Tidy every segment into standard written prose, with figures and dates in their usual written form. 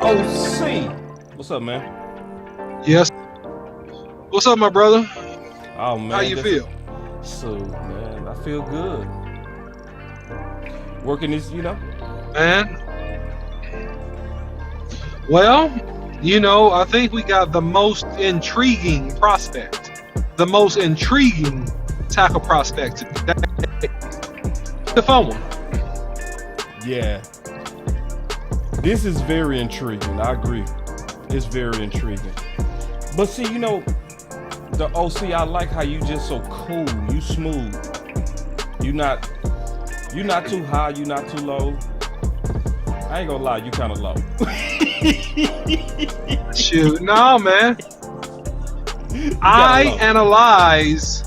OC. What's up, man? Yes. What's up, my brother? Oh man, How you feel? So man, I feel good. Working this, Man. Well, I think we got the most intriguing prospect. The most intriguing tackle prospect today. The fun one. Yeah. This is very intriguing. I agree. It's very intriguing. But see, the OC, I like how you just so cool. You smooth. You're not too high. You're not too low. I ain't gonna lie, you kind of low. Shoot, no, man. I analyze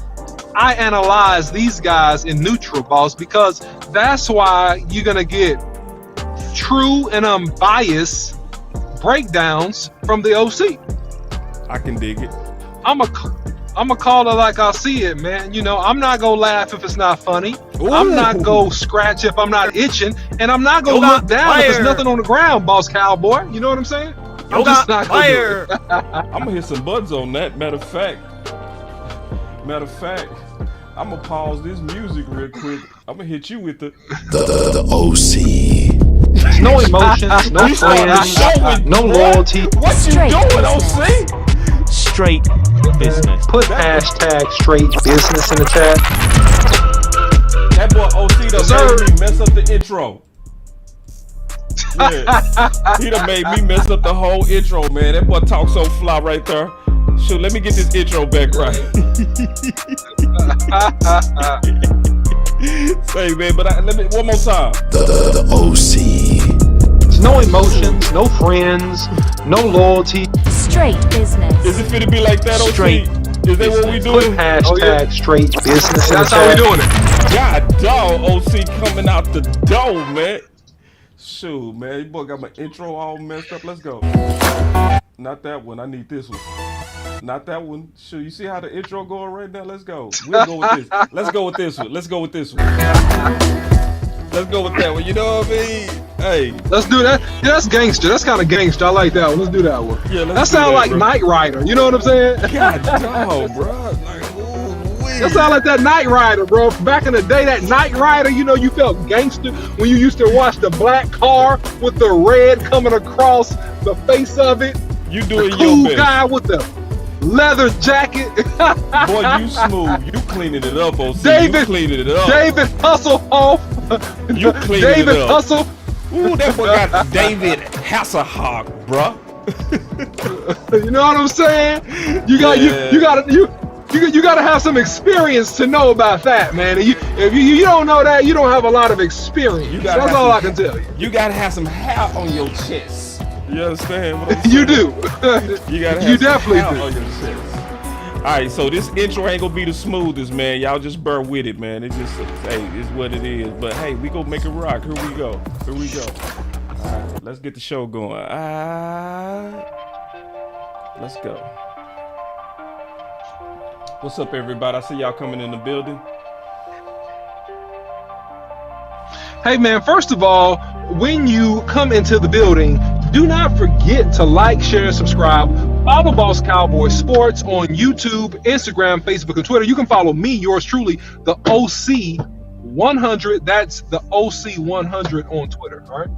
these guys in neutral, boss, because that's why you're gonna get true and unbiased breakdowns from the OC. I can dig it. I'm a call it like I see it, man. I'm not gonna laugh if it's not funny. Ooh. I'm not gonna scratch if I'm not itching, and I'm not gonna look down if there's nothing on the ground, Boss Cowboy. You know what I'm saying? I'm just not gonna do it. I'm gonna hit some buds on that. Matter of fact, I'm gonna pause this music real quick. I'm gonna hit you with the OC. No emotions, no friends, no loyalty. What you doing, OC? Straight business. Put hashtag straight business in the chat. That boy OC done made me mess up the intro. Yeah. He done made me mess up the whole intro, man. That boy talk so fly right there. Shoot, let me get this intro back right. Say, man, but let me one more time. The OC. No emotions, no friends, no loyalty. Straight business. Is it fit to be like that, OC? Straight Is that what we Put doing? hashtag straight business in the That's chat. how we doing it. God dog, OC coming out the door, man. Shoot, man, you boy got my intro all messed up. Let's go. Not that one. I need this one. Not that one. Shoot, you see how the intro going right now? Let's go. We'll go with this. Let's go with this one. Let's go with this one. Let's go with that one. You know what I mean? Hey. Let's do that. Yeah, that's gangster. That's kind of gangster. I like that one. Let's do that one. Yeah, that sounds like bro. Knight Rider. You know what I'm saying? God dog, bro. Like, That sounds like that Knight Rider, bro. Back in the day, that Knight Rider, you felt gangster when you used to watch the black car with the red coming across the face of it. You doing the cool your best. guy with the leather jacket. Boy, you smooth. You cleaning it up, OC. David, you cleaning it up. David Hasselhoff. You cleaning David it up. Hustle. Ooh, that boy got David Hasselhoff, bruh. You know what I'm saying? You gotta have some experience to know about that, man. And if you don't know that, you don't have a lot of experience. That's all I can tell you. You gotta have some hair on your chest. You understand what I'm saying? You do. You gotta have You some definitely hair do. on your chest. Alright, so this intro ain't gonna be the smoothest, man. Y'all just bear with it, man. It just, hey, it's what it is. But hey, we gonna make it rock. Here we go. Here we go. Alright, let's get the show going. Let's go. What's up, everybody? I see y'all coming in the building. Hey, man, first of all, when you come into the building, do not forget to like, share, and subscribe. Follow Boss Cowboy Sports on YouTube, Instagram, Facebook, and Twitter. You can follow me, yours truly, the OC100. That's the OC100 on Twitter, all right?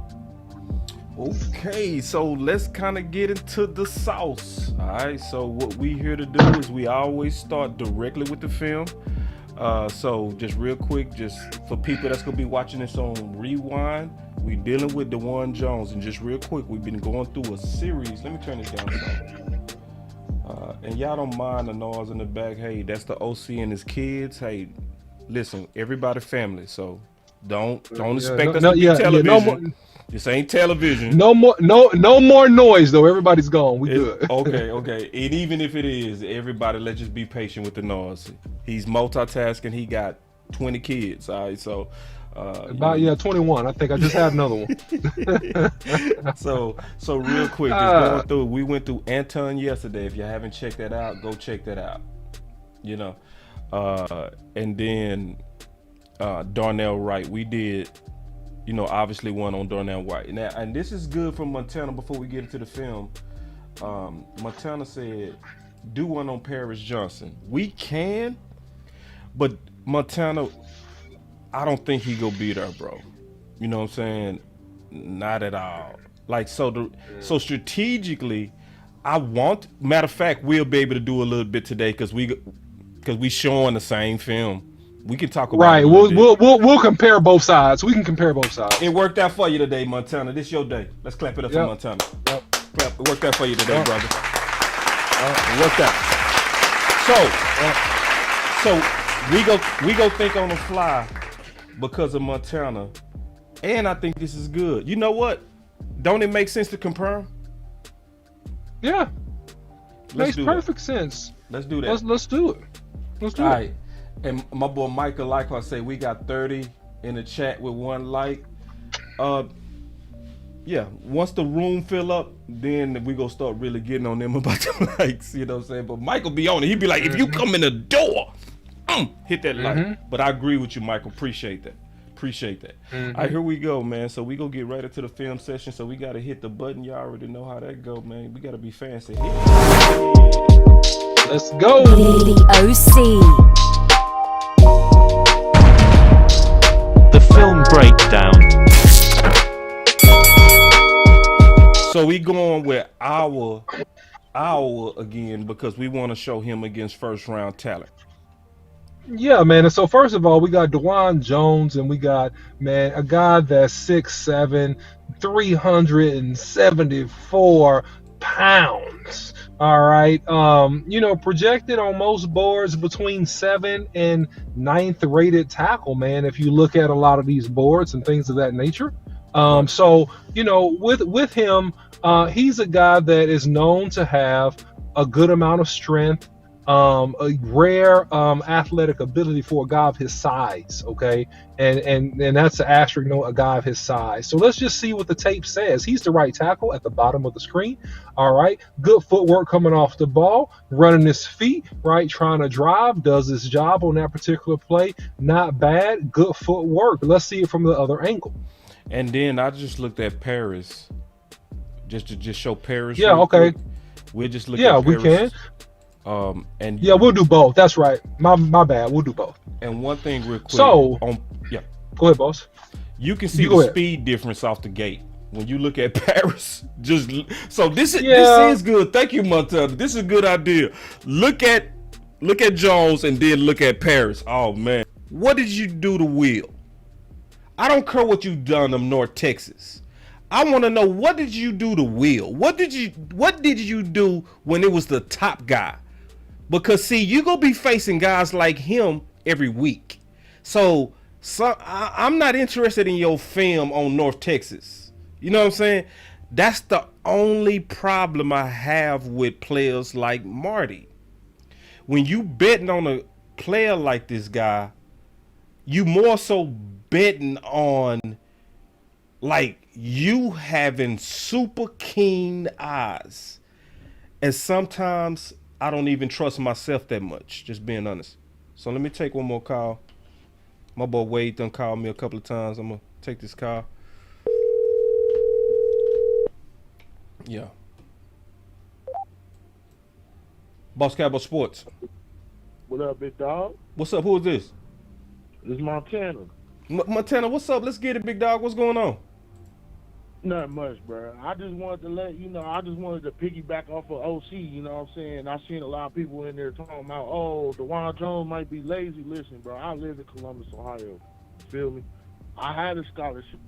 Okay, so let's kind of get into the sauce. All right, so what we here to do is we always start directly with the film. So just real quick, just for people that's gonna be watching this on rewind, we dealing with Dawand Jones, and just real quick, we've been going through a series. Let me turn this down some. And y'all don't mind the noise in the back. Hey, that's the OC and his kids. Hey, listen, everybody family, so don't expect us to be television. No more, this ain't television. no more noise though. Everybody's gone. We good. Okay. And even if it is, everybody, let's just be patient with the noise. He's multitasking. He got 20 kids. All right, so about 21. I think I just had another one. So real quick, just going through. We went through Anton yesterday. If you haven't checked that out, go check that out. And then Darnell Wright. We did obviously one on Darnell White. Now, and this is good from Montana before we get into the film. Montana said, do one on Paris Johnson. We can, but Montana, I don't think he go beat her, bro. You know what I'm saying? Not at all. Like, so strategically, matter of fact, we'll be able to do a little bit today because we showing the same film. We can talk about Right. it. We'll compare both sides. We can compare both sides. It worked out for you today, Montana. This your day. Let's clap it up for Montana. Yep. Clap. It worked out for you today, brother. It worked out. So we go think on the fly because of Montana, and I think this is good. You know what? Don't it make sense to compare them? Yeah. Makes perfect sense. Let's do that. Let's do it. Let's do it. All right. And my boy Michael likewise say we got 30 in the chat with 1 like. Yeah, once the room fill up, then we gonna start really getting on them about the likes, you know what I'm saying? But Michael be on it. He be like, if you come in the door, hit that like. But I agree with you, Michael. Appreciate that. All right, here we go, man. So we gonna get right into the film session. So we gotta hit the button. Y'all already know how that go, man. We gotta be fancy. Let's go. The OC. The film breakdown. So we going with our again because we want to show him against first round talent. Yeah, man. And so first of all, we got Dawand Jones, and we got, man, a guy that's 6'7", 374 pounds. All right. Projected on most boards between 7th and 9th rated tackle, man, if you look at a lot of these boards and things of that nature. So, with him, he's a guy that is known to have a good amount of strength, a rare athletic ability for a guy of his size, okay? And that's an asterisk note, a guy of his size. So let's just see what the tape says. He's the right tackle at the bottom of the screen, all right? Good footwork coming off the ball, running his feet, right? Trying to drive, does his job on that particular play. Not bad, good footwork. Let's see it from the other angle. And then I just looked at Paris, just to show Paris. Yeah, okay. Quick. We'll just look at Paris. Yeah, we can. And yeah, we'll do both. That's right. My bad. We'll do both. And one thing real quick. So, go ahead, boss. You can see the speed difference off the gate when you look at Paris. This is good. Thank you, Montana. This is a good idea. Look at Jones and then look at Paris. Oh man, what did you do to Will? I don't care what you done to North Texas. I want to know, what did you do to Will? What did you do when it was the top guy? Because see, you gonna be facing guys like him every week. So I'm not interested in your film on North Texas. You know what I'm saying? That's the only problem I have with players like Marty. When you betting on a player like this guy, you more so betting on like you having super keen eyes. And sometimes I don't even trust myself that much, just being honest. So let me take one more call. My boy Wade done called me a couple of times. I'm gonna take this call. Yeah. Boss Cowboy Sports. What up, big dog? What's up? Who is this? This is Montana. Montana, what's up? Let's get it, big dog. What's going on? Not much, bro. I just wanted to I just wanted to piggyback off of OC, you know what I'm saying? I seen a lot of people in there talking about, Dawand Jones might be lazy. Listen, bro, I live in Columbus, Ohio. You feel me? I had a scholarship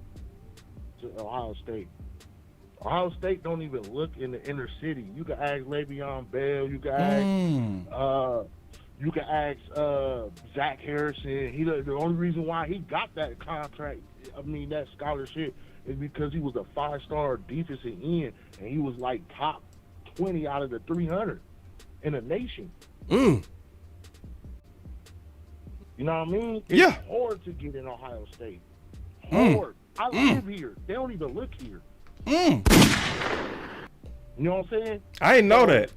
to Ohio State. Ohio State don't even look in the inner city. You can ask Le'Veon Bell. You can ask Zach Harrison. The only reason why he got that contract, that scholarship, is because he was a 5-star defensive end, and he was like top 20 out of the 300 in the nation. You know what I mean? Yeah. It's hard to get in Ohio State. Hard. I live here. They don't even look here. You know what I'm saying? I didn't know that.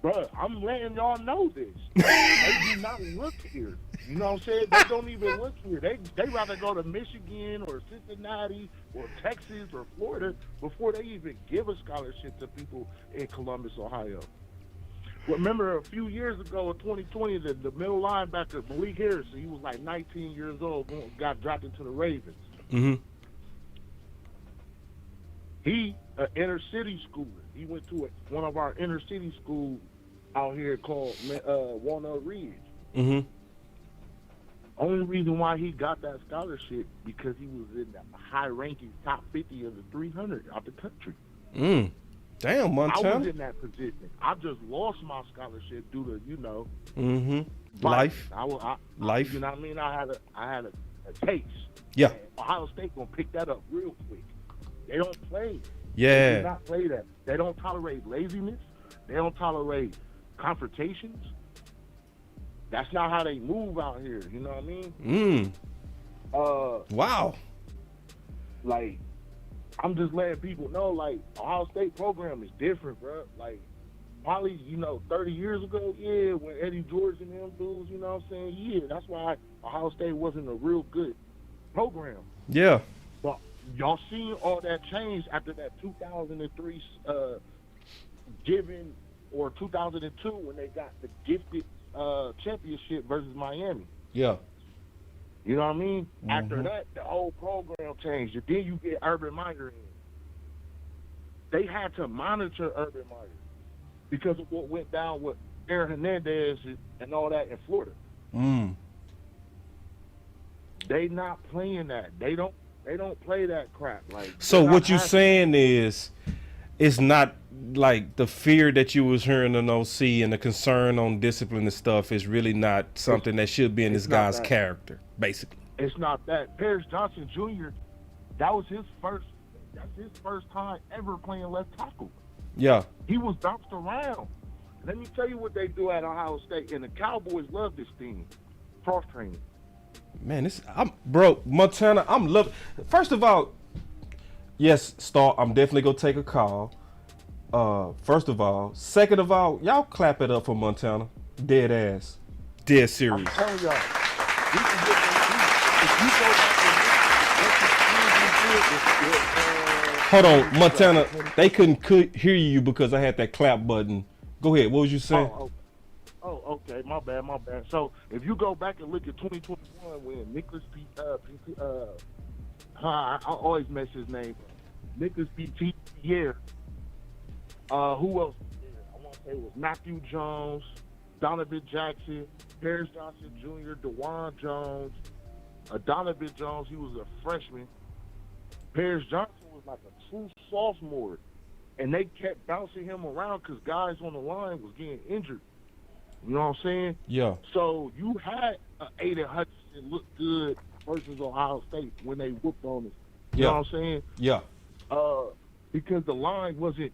Bro, I'm letting y'all know this. They do not look here. You know what I'm saying? They don't even look here. They rather go to Michigan or Cincinnati or Texas or Florida before they even give a scholarship to people in Columbus, Ohio. Remember a few years ago in 2020, the middle linebacker, Malik Harrison, he was like 19 years old, got drafted to the Ravens. Mm-hmm. He, an inner city schooler. He went to one of our inner city schools out here called Walnut Ridge. Mm-hmm. Only reason why he got that scholarship because he was in the high-ranking top 50 of the 300 out the country. Damn, Montana. I was in that position. I just lost my scholarship due to, you know, life. Life. You know what I mean? I had a case. Yeah. And Ohio State gonna pick that up real quick. They don't play. Yeah. They do not play that. They don't tolerate laziness. They don't tolerate confrontations. That's not how they move out here. You know what I mean? Wow. Like, I'm just letting people know, like, Ohio State program is different, bro. Like, probably, 30 years ago, yeah, when Eddie George and them dudes, you know what I'm saying? Yeah, that's why Ohio State wasn't a real good program. Yeah. But y'all seen all that change after that 2003 giving, or 2002 when they got the gifted championship versus Miami. Yeah. You know what I mean? After that, the whole program changed. And then you get Urban Meyer in. They had to monitor Urban Meyer because of what went down with Aaron Hernandez and all that in Florida. They not playing that. They don't play that crap. Like, so what you saying is, it's not like the fear that you was hearing in OC and the concern on discipline and stuff is really not something that should be in this guy's character, basically. It's not that. Paris Johnson Jr., that's his first time ever playing left tackle. Yeah. He was bounced around. Let me tell you what they do at Ohio State, and the Cowboys love this thing. Cross training. Man, Montana, I'm loving. First of all, yes, Star, I'm definitely gonna take a call. First of all. Second of all, y'all clap it up for Montana. Dead ass. Dead serious. I'm telling y'all. Hold on, Montana. They couldn't hear you because I had that clap button. Go ahead. What was you saying? Oh, okay. My bad. So if you go back and look at 2021 when Nicholas P. I always mess his name up. Nicholas P. Pierre. Who else was there? I want to say it was Matthew Jones, Donovan Jackson, Paris Johnson Jr., Dawand Jones, Donovan Jones. He was a freshman. Paris Johnson was like a true sophomore, and they kept bouncing him around because guys on the line was getting injured. You know what I'm saying? Yeah. So you had Aiden Hutchinson look good versus Ohio State when they whooped on us. You know what I'm saying? Yeah. Because the line wasn't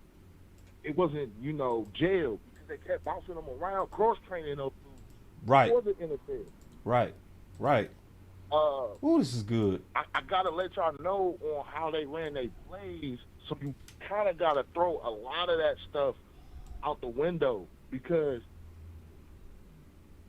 jail because they kept bouncing them around, cross training them. Right. It wasn't interference. Right. Ooh, this is good. I gotta let y'all know on how they ran their plays, so you kind of gotta throw a lot of that stuff out the window because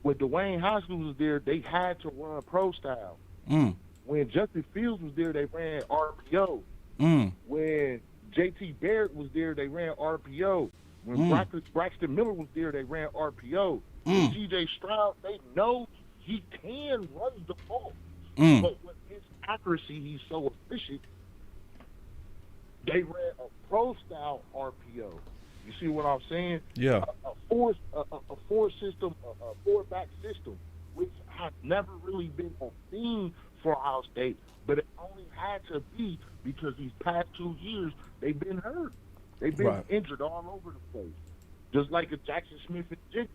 when Dwayne Haskins was there, they had to run pro style. When Justin Fields was there, they ran RPO. When JT Barrett was there, they ran RPO. When Braxton Miller was there, they ran RPO. When CJ Stroud, they know he can run the ball. But with his accuracy, he's so efficient, they ran a pro-style RPO. You see what I'm saying? Yeah. A four-back system, which has never really been a theme for Ohio State, but it only had to be because these past 2 years, they've been hurt. They've been injured all over the place. Just like a Jackson Smith and Jiggy.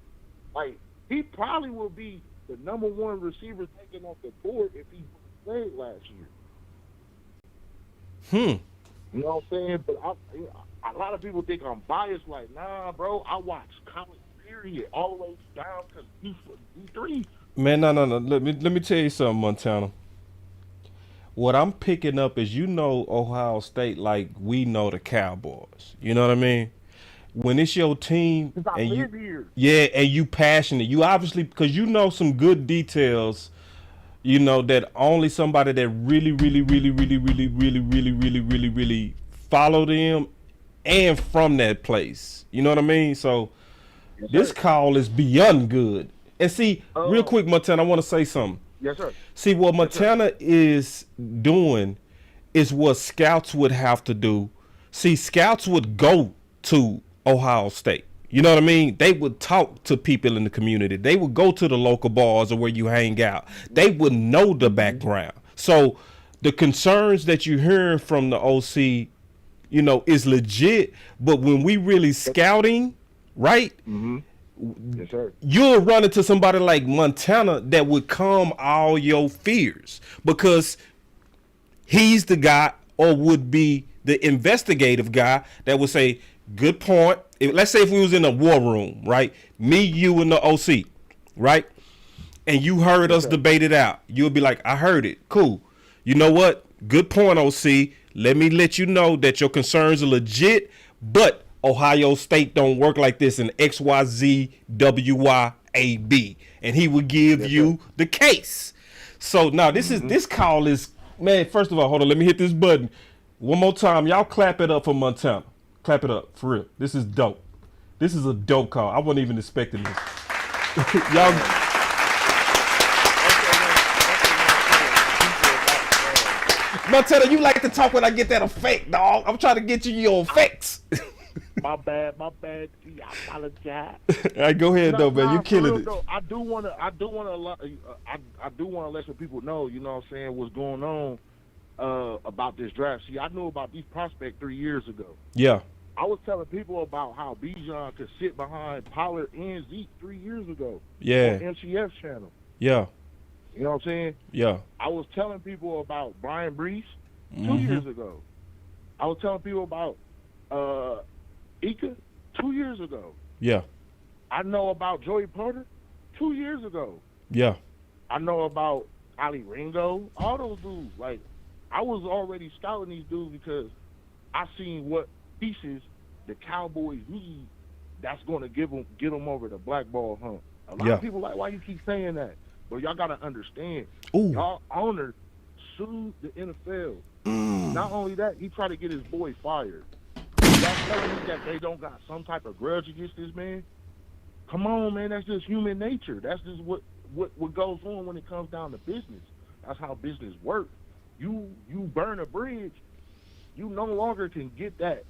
Like, he probably will be the number one receiver taken off the board if he played last year. You know what I'm saying? But a lot of people think I'm biased. Like, nah, bro. I watch college period all the way down to D3. Man, no. Let me tell you something, Montana. What I'm picking up is Ohio State like we know the Cowboys. You know what I mean? when it's your team 'Cause I and live here. and you passionate, you obviously, because you know some good details, you know, that only somebody that really follow them and from that place. You know what I mean? So Yes, this sir. call is beyond good. And see, real quick, Montana, I want to say something. Yes, sir. See, what Yes, sir. Montana is doing is what scouts would have to do. See, scouts would go to Ohio State. You know what I mean? They would talk to people in the community. They would go to the local bars or where you hang out. They would know the background. So the concerns that you're hearing from the OC, you know, is legit. But when we really scouting, right? Yes, sir. You'll run into somebody like Montana that would calm all your fears because he's the guy, or would be the investigative guy that would say, good point. Let's say if we was in a war room, right? Me, you, and the OC, right? And you heard us debate it out. You'll be like, I heard it. Cool. You know what? Good point, OC. Let me let you know that your concerns are legit, but Ohio State don't work like this in XYZWYAB. And he would give you the case. So now this call is, man, first of all, hold on, let me hit this button. One more time. Y'all clap it up for Montana. Clap it up, for real. This is dope. This is a dope call. I wasn't even expecting this. Y'all. Montana, you like to talk when I get that effect, dog. I'm trying to get you your effects. My bad. I apologize. All right, go ahead, though, man. You killing it. Though, I do want to let some people know, you know what I'm saying, what's going on about this draft. See, I knew about these prospects 3 years ago. Yeah. I was telling people about how Bijan could sit behind Pollard and Zeke 3 years ago. Yeah. On MCS channel. Yeah. You know what I'm saying? Yeah. I was telling people about Brian Brees 2 years ago. I was telling people about Ika 2 years ago. Yeah. I know about Joey Porter 2 years ago. Yeah. I know about Ali Ringo, all those dudes. Like, I was already scouting these dudes because I seen what pieces the Cowboys need that's going to get them over the blackball hump. A lot of people like, why you keep saying that? But y'all got to understand, y'all owner sued the NFL. Not only that, he tried to get his boy fired. Y'all telling me that they don't got some type of grudge against this man? Come on, man. That's just human nature. That's just what goes on when it comes down to business. That's how business works. You burn a bridge, you no longer can get that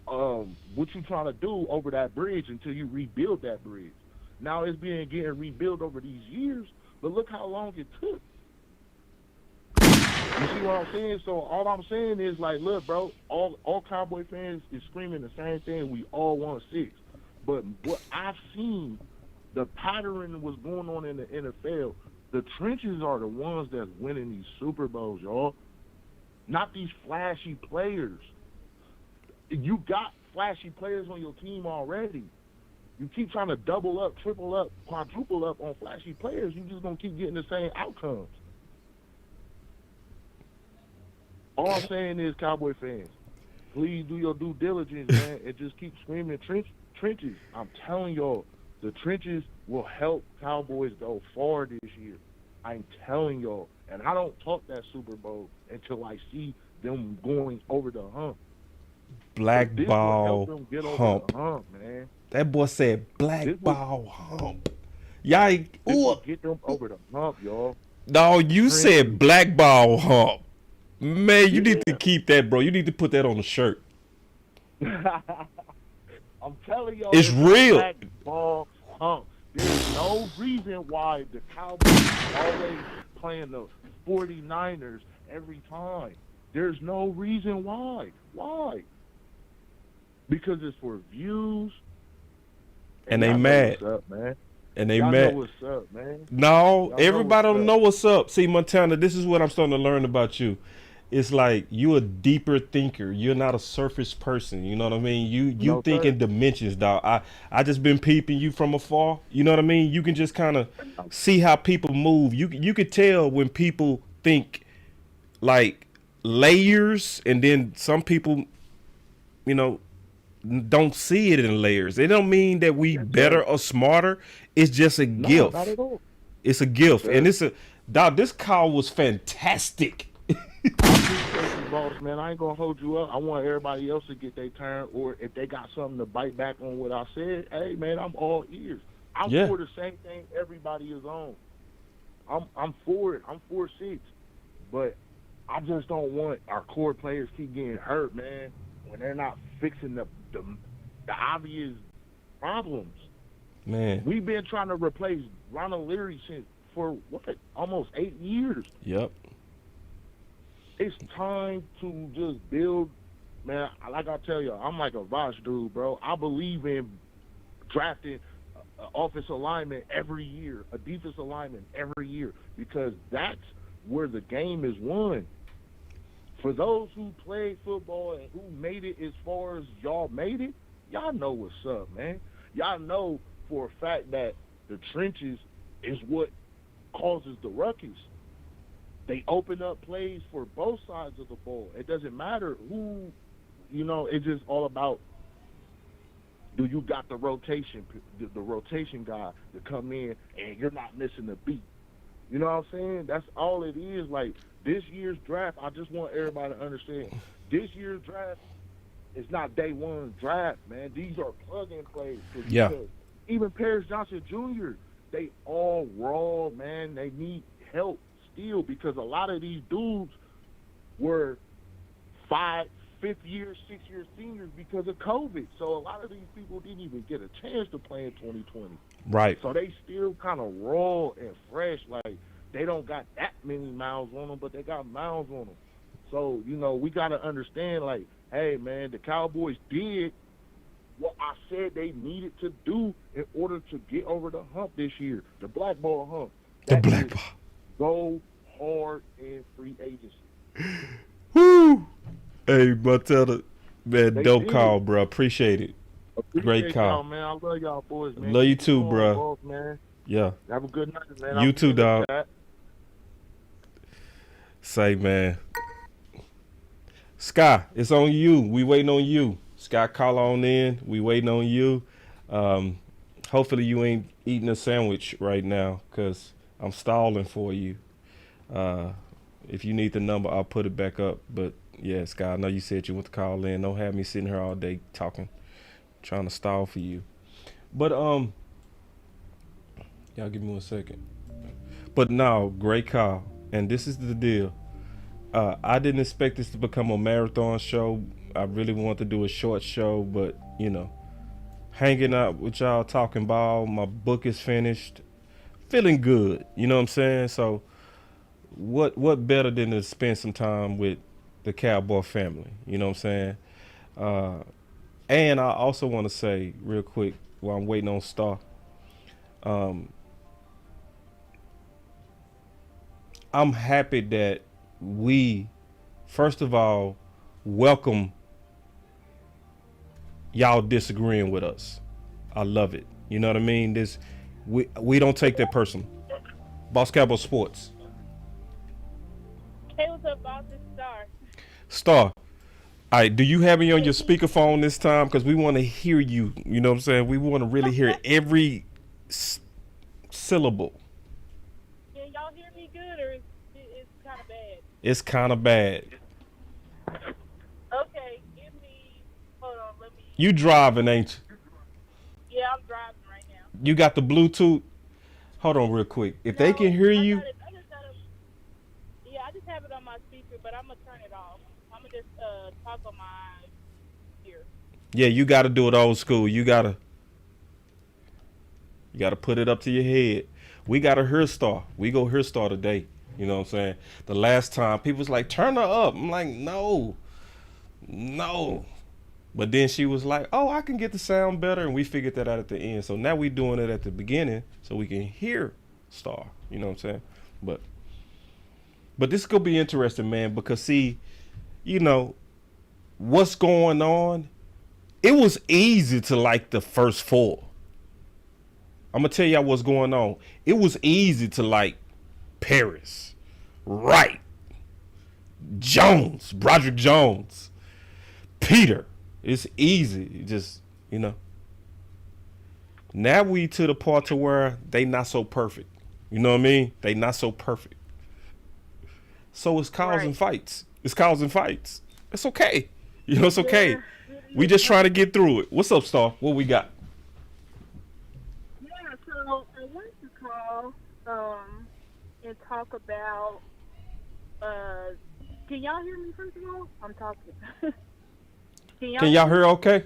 what you trying to do over that bridge until you rebuild that bridge. Now it's getting rebuilt over these years, but look how long it took. You see what I'm saying? So all I'm saying is, like, look, bro, all Cowboy fans is screaming the same thing. We all want 6. But what I've seen, the pattern was going on in the NFL. The trenches are the ones that's winning these Super Bowls, y'all. Not these flashy players. You got flashy players on your team already. You keep trying to double up, triple up, quadruple up on flashy players, you just going to keep getting the same outcomes. All I'm saying is, Cowboy fans, please do your due diligence, man, and just keep screaming trenches. I'm telling y'all, the trenches will help Cowboys go far this year. I'm telling y'all. And I don't talk that Super Bowl until I see them going over the hump. Black This will ball help them get over hump. the hump, man. That boy said black This will- ball hump. Y'all, This will get them over the hump, y'all. no, you said black ball hump. Man, you need to keep that, bro. You need to put that on a shirt. I'm telling y'all, It's real. Black ball hump. There's no reason why the Cowboys always playing the 49ers every time. There's no reason why. Why? Because it's for views. And they y'all know mad. What's up, man? And they Y'all mad. know what's up, man. No, Y'all know everybody what's don't up. know what's up. See, Montana, this is what I'm starting to learn about you. It's like you a deeper thinker. You're not a surface person. You know what I mean? You No, think sir. in dimensions, dog. I just been peeping you from afar. You know what I mean? You can just kind of see how people move. You could tell when people think like layers, and then some people, you know, don't see it in layers. It don't mean that we better or smarter. It's just a gift. Not at all. It's a gift, Sure. and it's a dog. This call was fantastic. Appreciate you, boss, man. I ain't gonna hold you up. I want everybody else to get their turn, or if they got something to bite back on what I said, hey, man, I'm all ears. I'm Yeah. for the same thing everybody is on. I'm for it. I'm for 6, but I just don't want our core players keep getting hurt, man, when they're not fixing the obvious problems. Man, We've been trying to replace Ronald Leary for almost 8 years. yep. It's time to just build, man. Like I tell you, I'm like a Vosh dude, bro. I believe in drafting an offensive lineman every year, a defensive lineman every year, because that's where the game is won. For those who played football and who made it as far as y'all made it, y'all know what's up, man. Y'all know for a fact that the trenches is what causes the ruckus. They open up plays for both sides of the ball. It doesn't matter who, it's just all about, do you got the rotation guy to come in and you're not missing a beat. You know what I'm saying? That's all it is. Like, this year's draft, I just want everybody to understand, this year's draft is not day one draft, man. These are plug-in plays. Yeah. Even Paris Johnson Jr., they all raw, man. They need help still, because a lot of these dudes were 5th-year, 6-year seniors because of COVID. So a lot of these people didn't even get a chance to play in 2020. Right. So they still kind of raw and fresh. Like, they don't got that many miles on them, but they got miles on them. So, we got to understand, like, hey, man, the Cowboys did what I said they needed to do in order to get over the hump this year, the black ball hump. The That black is, ball. go hard in free agency. Woo! Hey, Martella, man, They dope did. call, bro. Appreciate it. Great call. Y'all, man. I love y'all boys, man. Love you Keep too, going, bro. boss, man. Yeah. Have a good night, man. You I'm too, good with dog. that. Say, man. Sky, it's on you. We waiting on you. Sky, call on in. We waiting on you. Hopefully you ain't eating a sandwich right now, because I'm stalling for you. If you need the number, I'll put it back up. But, yeah, Sky, I know you said you want to call in. Don't have me sitting here all day talking, trying to stall for you. But, y'all give me 1 second. But, no, great call. And this is the deal. I didn't expect this to become a marathon show. I really wanted to do a short show, but, hanging out with y'all, talking ball. My book is finished. Feeling good. You know what I'm saying? So, what better than to spend some time with the Cowboy family? You know what I'm saying? And I also want to say real quick while I'm waiting on Star. I'm happy that we, first of all, welcome y'all disagreeing with us. I love it. You know what I mean? We don't take that personal. Boss Cowboy Sports. Hey, what's up, boss? It's Star. Star. All right, do you have me on your speakerphone this time? Because we want to hear you. You know what I'm saying? We want to really hear every syllable. Can y'all hear me good, or it's kind of bad? It's kind of bad. Okay, hold on, let me. You driving, ain't you? Yeah, I'm driving right now. You got the Bluetooth? Hold on real quick. If they can hear you. I just have it on my speaker, but I'm going to turn it off. I'm going to just talk on my ear. Yeah, you got to do it old school. You got to put it up to your head. We got to hear Star. We go hear Star today. You know what I'm saying? The last time, people was like, turn her up. I'm like, no. But then she was like, oh, I can get the sound better. And we figured that out at the end. So now we doing it at the beginning so we can hear Star. You know what I'm saying? But this is going to be interesting, man, because, see, what's going on? It was easy to like the first 4. I'm going to tell y'all what's going on. It was easy to like Paris, Wright, Jones, Broderick Jones, Peter, It's easy. Just, you know. Now we to the part to where they not so perfect. You know what I mean? They not so perfect. So it's causing Right. fights. It's causing fights. It's okay. You know, it's okay. Yeah, We just trying to get through it. What's up, Star? What we got? yeah. So I wanted to call and talk about. Can y'all hear me? First of all, I'm talking. Can y'all hear okay?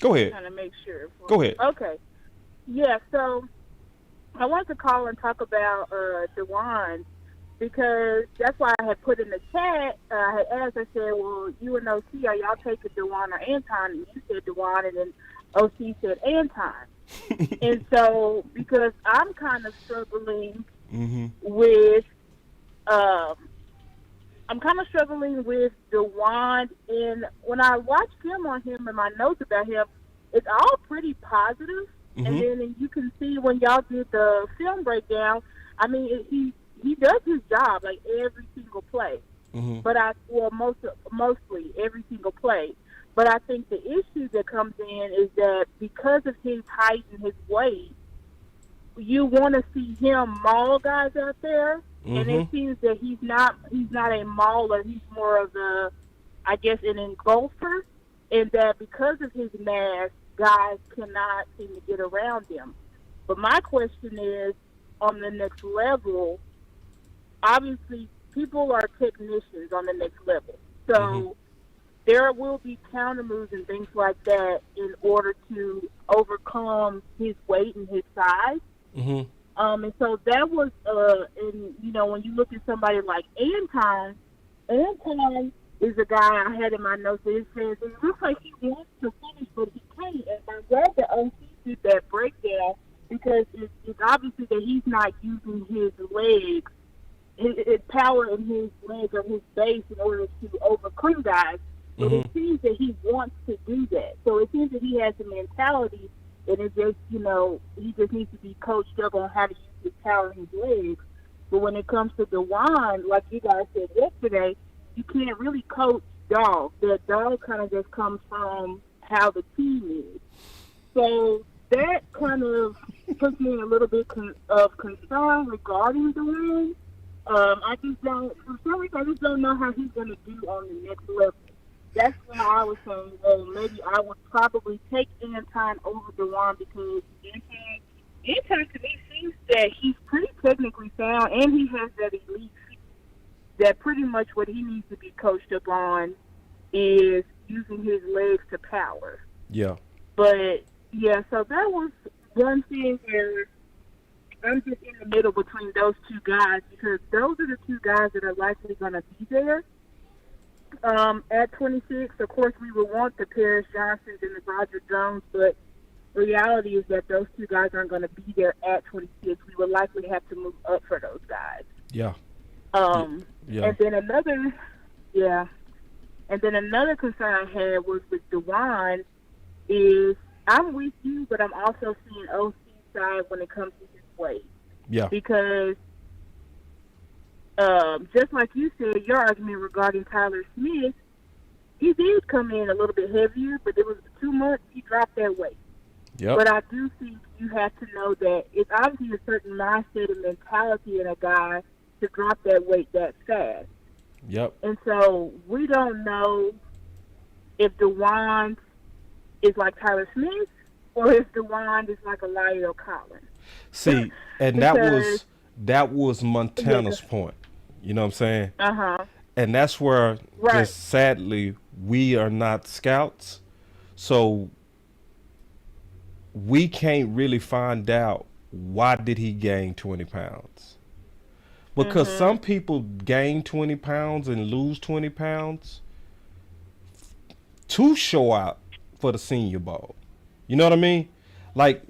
Go ahead. Trying to make sure. Go ahead. Okay. Yeah. So I wanted to call and talk about Dawand because that's why I had put in the chat. I had asked. I said, "Well, you and OC, are y'all taking Dawand or Anton?" And you said Dawand, and then OC said Anton. And so because I'm kind of struggling with I'm kind of struggling with Dawand, and when I watch film on him and my notes about him, it's all pretty positive. And then you can see when y'all did the film breakdown, I mean, he does his job like every single play. But mostly every single play. But I think the issue that comes in is that because of his height and his weight, you want to see him maul guys out there, and it seems that he's not a mauler. He's more of I guess, an engulfer, and that because of his mass, guys cannot seem to get around him. But my question is, on the next level, obviously people are technicians on the next level, so there will be counter moves and things like that in order to overcome his weight and his size. And so that was, and you know, when you look at somebody like Anton is a guy I had in my notes that it says it looks like he wants to finish, but he can't. And I'm glad that OC did that breakdown because it's obviously that he's not using his legs, his power in his legs or his base in order to overcome guys. But it seems that he wants to do that. So it seems that he has a mentality, and it just, you know, he just needs to be coached up on how to use his power in his legs. But when it comes to Dawand, like you guys said yesterday, you can't really coach dog. That dog kind of just comes from how the team is. So that kind of puts me in a little bit of concern regarding Dawand. I just don't, for some reason, I just don't know how he's going to do on the next level. That's why I was saying, well, maybe I would probably take Anton over Dawand because Anton to me seems that he's pretty technically sound and he has that elite feat that pretty much what he needs to be coached up on is using his legs to power. Yeah. But, yeah, so that was one thing where I'm just in the middle between those two guys because those are the two guys that are likely going to be there. At 26, of course, we would want the Paris Johnsons and the Roger Jones, but the reality is that those two guys aren't going to be there at 26. We would likely have to move up for those guys. Yeah. And then another concern I had was with Dawand is I'm with you, but I'm also seeing OC side when it comes to his weight. Yeah. Because just like you said, your argument regarding Tyler Smith, he did come in a little bit heavier, but it was 2 months he dropped that weight. Yep. But I do think you have to know that it's obviously a certain mindset and mentality in a guy to drop that weight that fast. Yep. And so we don't know if Dawand is like Tyler Smith or if Dawand is like a Lyle Collins. See, and that was Montana's point. You know what I'm saying? And that's where just sadly we are not scouts. So we can't really find out why did he gain 20 pounds. Because some people gain 20 pounds and lose 20 pounds to show out for the Senior Bowl. You know what I mean? Like,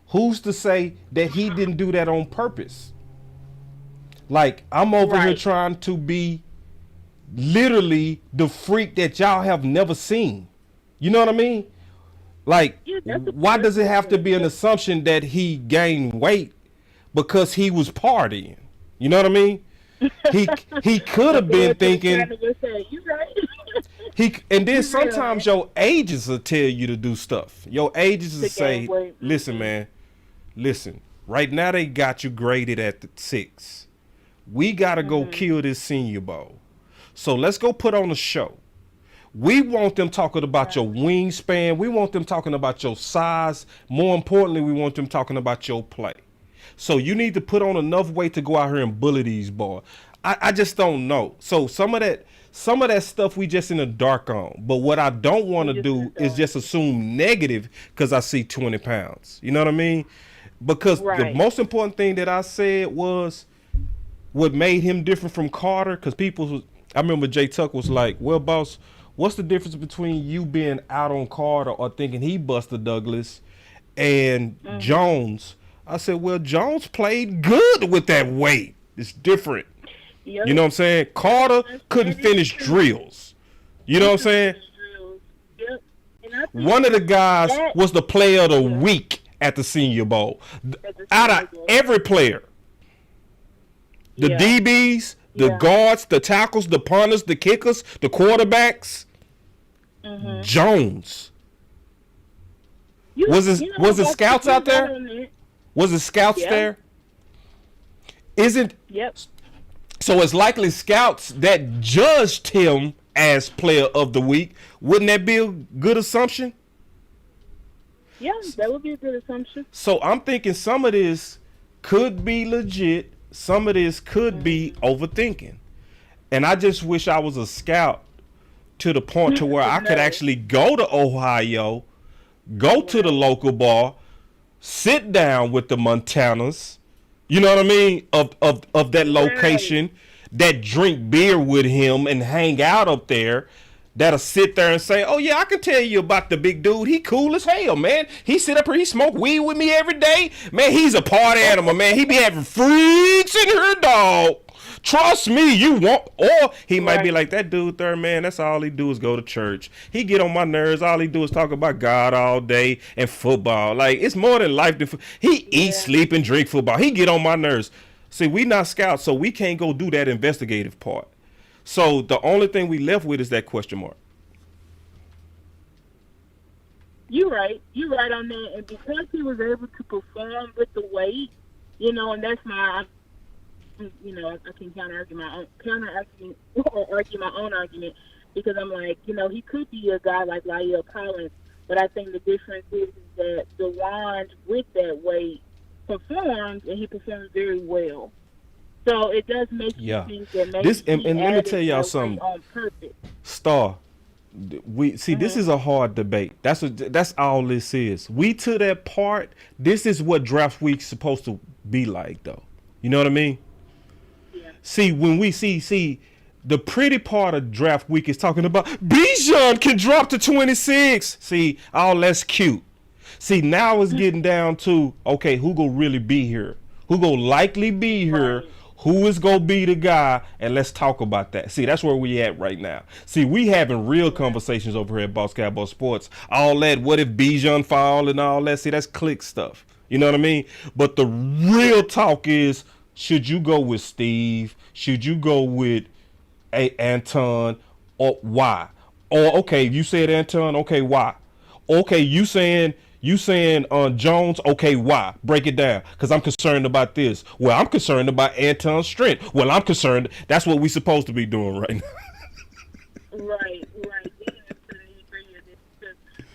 who's to say that he didn't do that on purpose? Like, I'm over here trying to be literally the freak that y'all have never seen. You know what I mean? Like, why does it have to be an assumption that he gained weight because he was partying? You know what I mean? He could have been thinking. You right. And then You sometimes real, your agents will tell you to do stuff. Your agents will The say, game way. "Listen, man, listen. Right now they got you graded at the 6. We gotta go kill this Senior Bowl. So let's go put on a show. We want them talking about your wingspan. We want them talking about your size. More importantly, we want them talking about your play. So you need to put on enough weight to go out here and bully these boys." I just don't know. So some of that stuff we just in the dark on. But what I don't want to do is just assume negative because I see 20 pounds. You know what I mean? Because the most important thing that I said was what made him different from Carter. Because I remember Jay Tuck was like, "Well, boss, what's the difference between you being out on Carter or thinking he busted Douglas and Jones?" I said, "Well, Jones played good with that weight. It's different." Yep. You know what I'm saying? Carter couldn't finish drills. You know what I'm saying? Yep. And I think One of the guys was the player of the week at the Senior Bowl. Out of every player. The DBs, the guards, the tackles, the punters, the kickers, the quarterbacks. Jones. Was it scouts out there? Was it scouts there? Yep. So it's likely scouts that judged him as player of the week. Wouldn't that be a good assumption? Yeah, that would be a good assumption. So I'm thinking some of this could be legit. Some of this could be overthinking. And I just wish I was a scout to the point to where I could actually go to Ohio, go to the local bar, sit down with the Montanas, you know what I mean, of that location, that drink beer with him and hang out up there, that'll sit there and say, "Oh yeah, I can tell you about the big dude. He cool as hell, man. He sit up here, he smoke weed with me every day. Man, he's a party animal, man. He be having freaks in here, dog. Trust me, you won't." Or he might be like, "That dude there, man, that's all he do is go to church. He get on my nerves. All he do is talk about God all day and football. Like, it's more than life than he eats, sleep, and drink football. He get on my nerves." See, we not scouts, so we can't go do that investigative part. So the only thing we left with is that question mark. You're right on that. And because he was able to perform with the weight, and that's I can argue my own argument because I'm like, he could be a guy like La'el Collins, but I think the difference is that Dawand with that weight performed, and he performed very well. So it does make you think that maybe and let me tell y'all something. On purpose. Star, we see this is a hard debate. That's all this is. We to that part. This is what draft week's supposed to be like, though. You know what I mean? Yeah. See, when we see the pretty part of draft week is talking about Bijan can drop to 26. See, all that's cute. See, now it's getting down to, okay, who gonna really be here? Who gonna likely be here? Who is gonna be the guy? And let's talk about that. See, that's where we at right now. See, we having real conversations over here at Boss Cowboy Sports. All that, what if Bijan fall and all that? See, that's click stuff. You know what I mean? But the real talk is, should you go with Steve? Should you go with Anton? Or why? Or, okay, you said Anton, okay, why? Okay, you saying Jones, okay, why? Break it down, because I'm concerned about this. Well, I'm concerned about Anton's strength. Well, I'm concerned. That's what we're supposed to be doing right now. Right.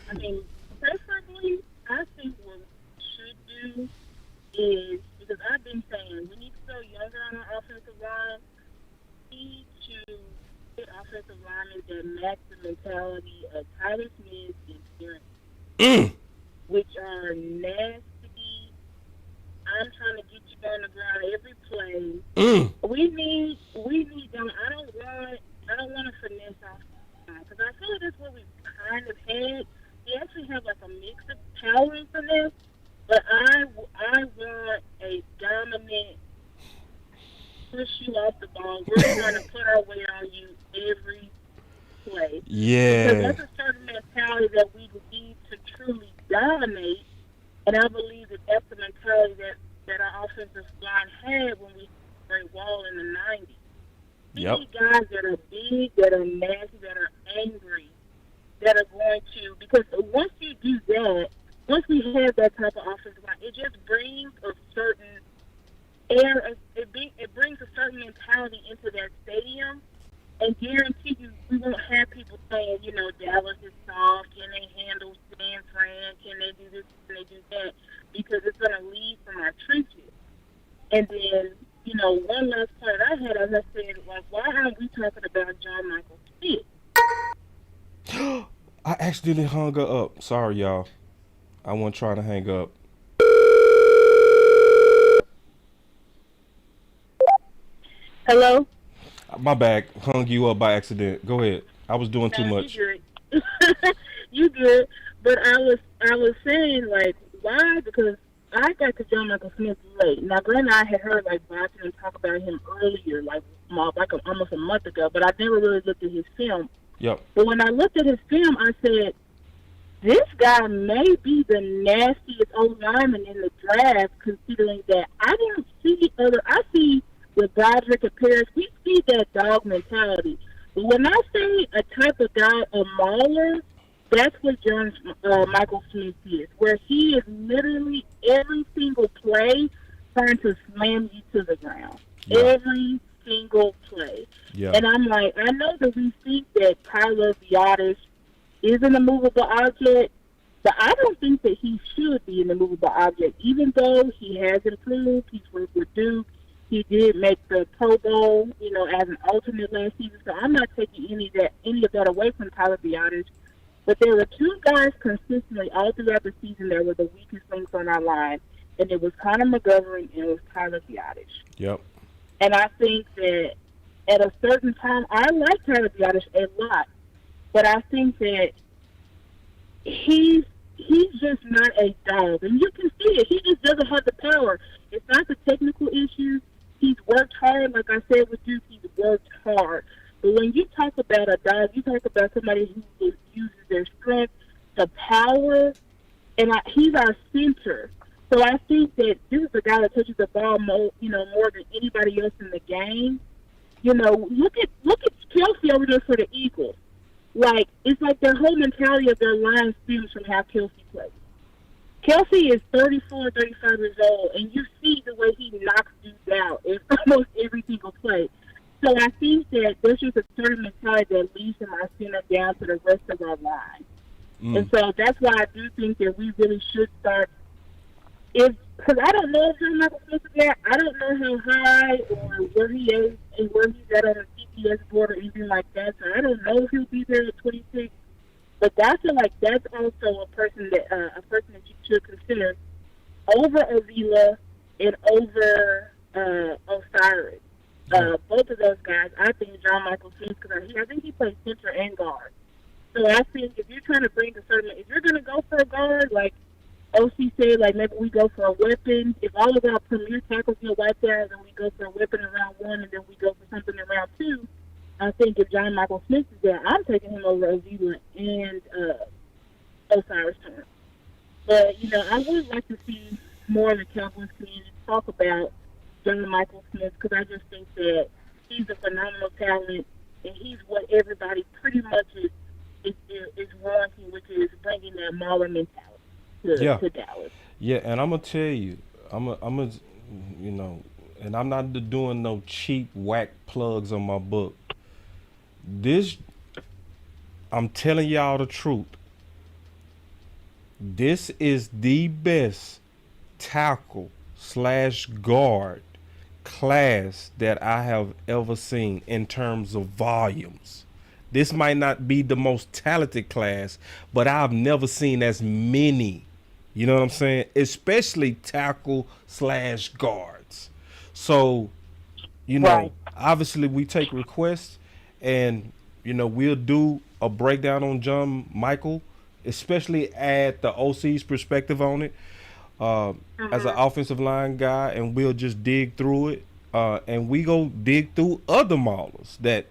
I mean, preferably, I think what we should do is, because I've been saying, we need to go younger on our offensive line. We need to get offensive linemen that match the mentality of Tyler Smith and Terrence, which are nasty. I'm trying to get you on the ground every play. We need them. I don't want to finesse off, because I feel like that's what we kind of had. We actually have like a mix of power and finesse, but I want a dominant push you off the ball. We're trying to put our weight on you every play. Yeah. Because that's a certain mentality that we need to truly dominate, and I believe that that's the mentality that our offensive line had when we played Wall in the 90s. see guys that are big, that are nasty, that are angry, that are going to, because once you do that, once we have that type of offensive line, it just brings a certain air, it brings a certain mentality into that stadium, and guarantee you we won't have people saying, you know, Dallas is soft, can they handle San Fran, can they do this, can they do that, because it's going to lead from our trenches. And then, you know, one last point I had, as I said, like, why aren't we talking about John Michael Smith? I accidentally hung her up. Sorry, y'all. I wasn't trying to hang up. Hello? My bad. Hung you up by accident. Go ahead. I was doing too much. You good. You good. But I was saying, like, why? Because I got to John Michael Smith late. Now, Glenn and I had heard, like, Boston and talk about him earlier, like almost a month ago, but I never really looked at his film. Yep. But when I looked at his film, I said, this guy may be the nastiest old lineman in the draft, considering that I don't see I see with Broderick and Paris, we see that dog mentality. But when I say a type of guy, a mauler, that's what John Michael Smith is, where he is literally every single play trying to slam you to the ground. Yeah. Every single play. Yeah. And I'm like, I know that we think that Tyler Biotis is an immovable object, but I don't think that he should be an immovable object, even though he has improved. He's worked with Duke. He did make the Pro Bowl, you know, as an alternate last season. So I'm not taking any of that away from Tyler Biotis. But there were two guys consistently all throughout the season that were the weakest links on our line, and it was Connor McGovern and it was Tyler Biotis. Yep. And I think that at a certain time, I like Tyler Biotis a lot, but I think that he's just not a dog. And you can see it. He just doesn't have the power. It's not the technical issues. He's worked hard. Like I said with Duke, he's worked hard. But when you talk about a dog, you talk about somebody who uses their strength, the power, and he's our center. So I think that this is a guy that touches the ball more than anybody else in the game. You know, look at Kelsey over there for the Eagles. Like, it's like their whole mentality of their line stems from how Kelsey plays. Kelsey is 34, 35 years old, and you see the way he knocks dudes out in almost every single play. So I think that there's just a certain mentality that leads from our center down to the rest of our line. And so that's why I do think that we really should start, because I don't know if John Michael Smith is there. I don't know how high or where he is and where he's at on the CPS board or anything like that. So I don't know if he'll be there at 26. But I feel like that's also a person that you should consider over Avila and over Osiris. Both of those guys, I think John Michael Smith, because I think he plays center and guard. So I think if you're trying to bring a certain, if you're going to go for a guard, like OC said, like maybe we go for a weapon. If all of our premier tackles get wiped out, then we go for a weapon in round one, and then we go for something in round two. I think if John Michael Smith is there, I'm taking him over Avila and Osiris Turner. But, you know, I would like to see more of the Cowboys community talk about John Michael Smith, because I just think that he's a phenomenal talent, and he's what everybody pretty much is wanting, which is bringing that Mauler mentality to Dallas. Yeah, and I'm gonna tell you, and I'm not doing no cheap whack plugs on my book. I'm telling y'all the truth. This is the best tackle/guard class that I have ever seen in terms of volumes. This might not be the most talented class, but I've never seen as many. You know what I'm saying? Especially tackle/guards. So, Right. Obviously we take requests, and we'll do a breakdown on John Michael, especially add the OC's perspective on it as an offensive line guy, and we'll just dig through it, and we go dig through other maulers that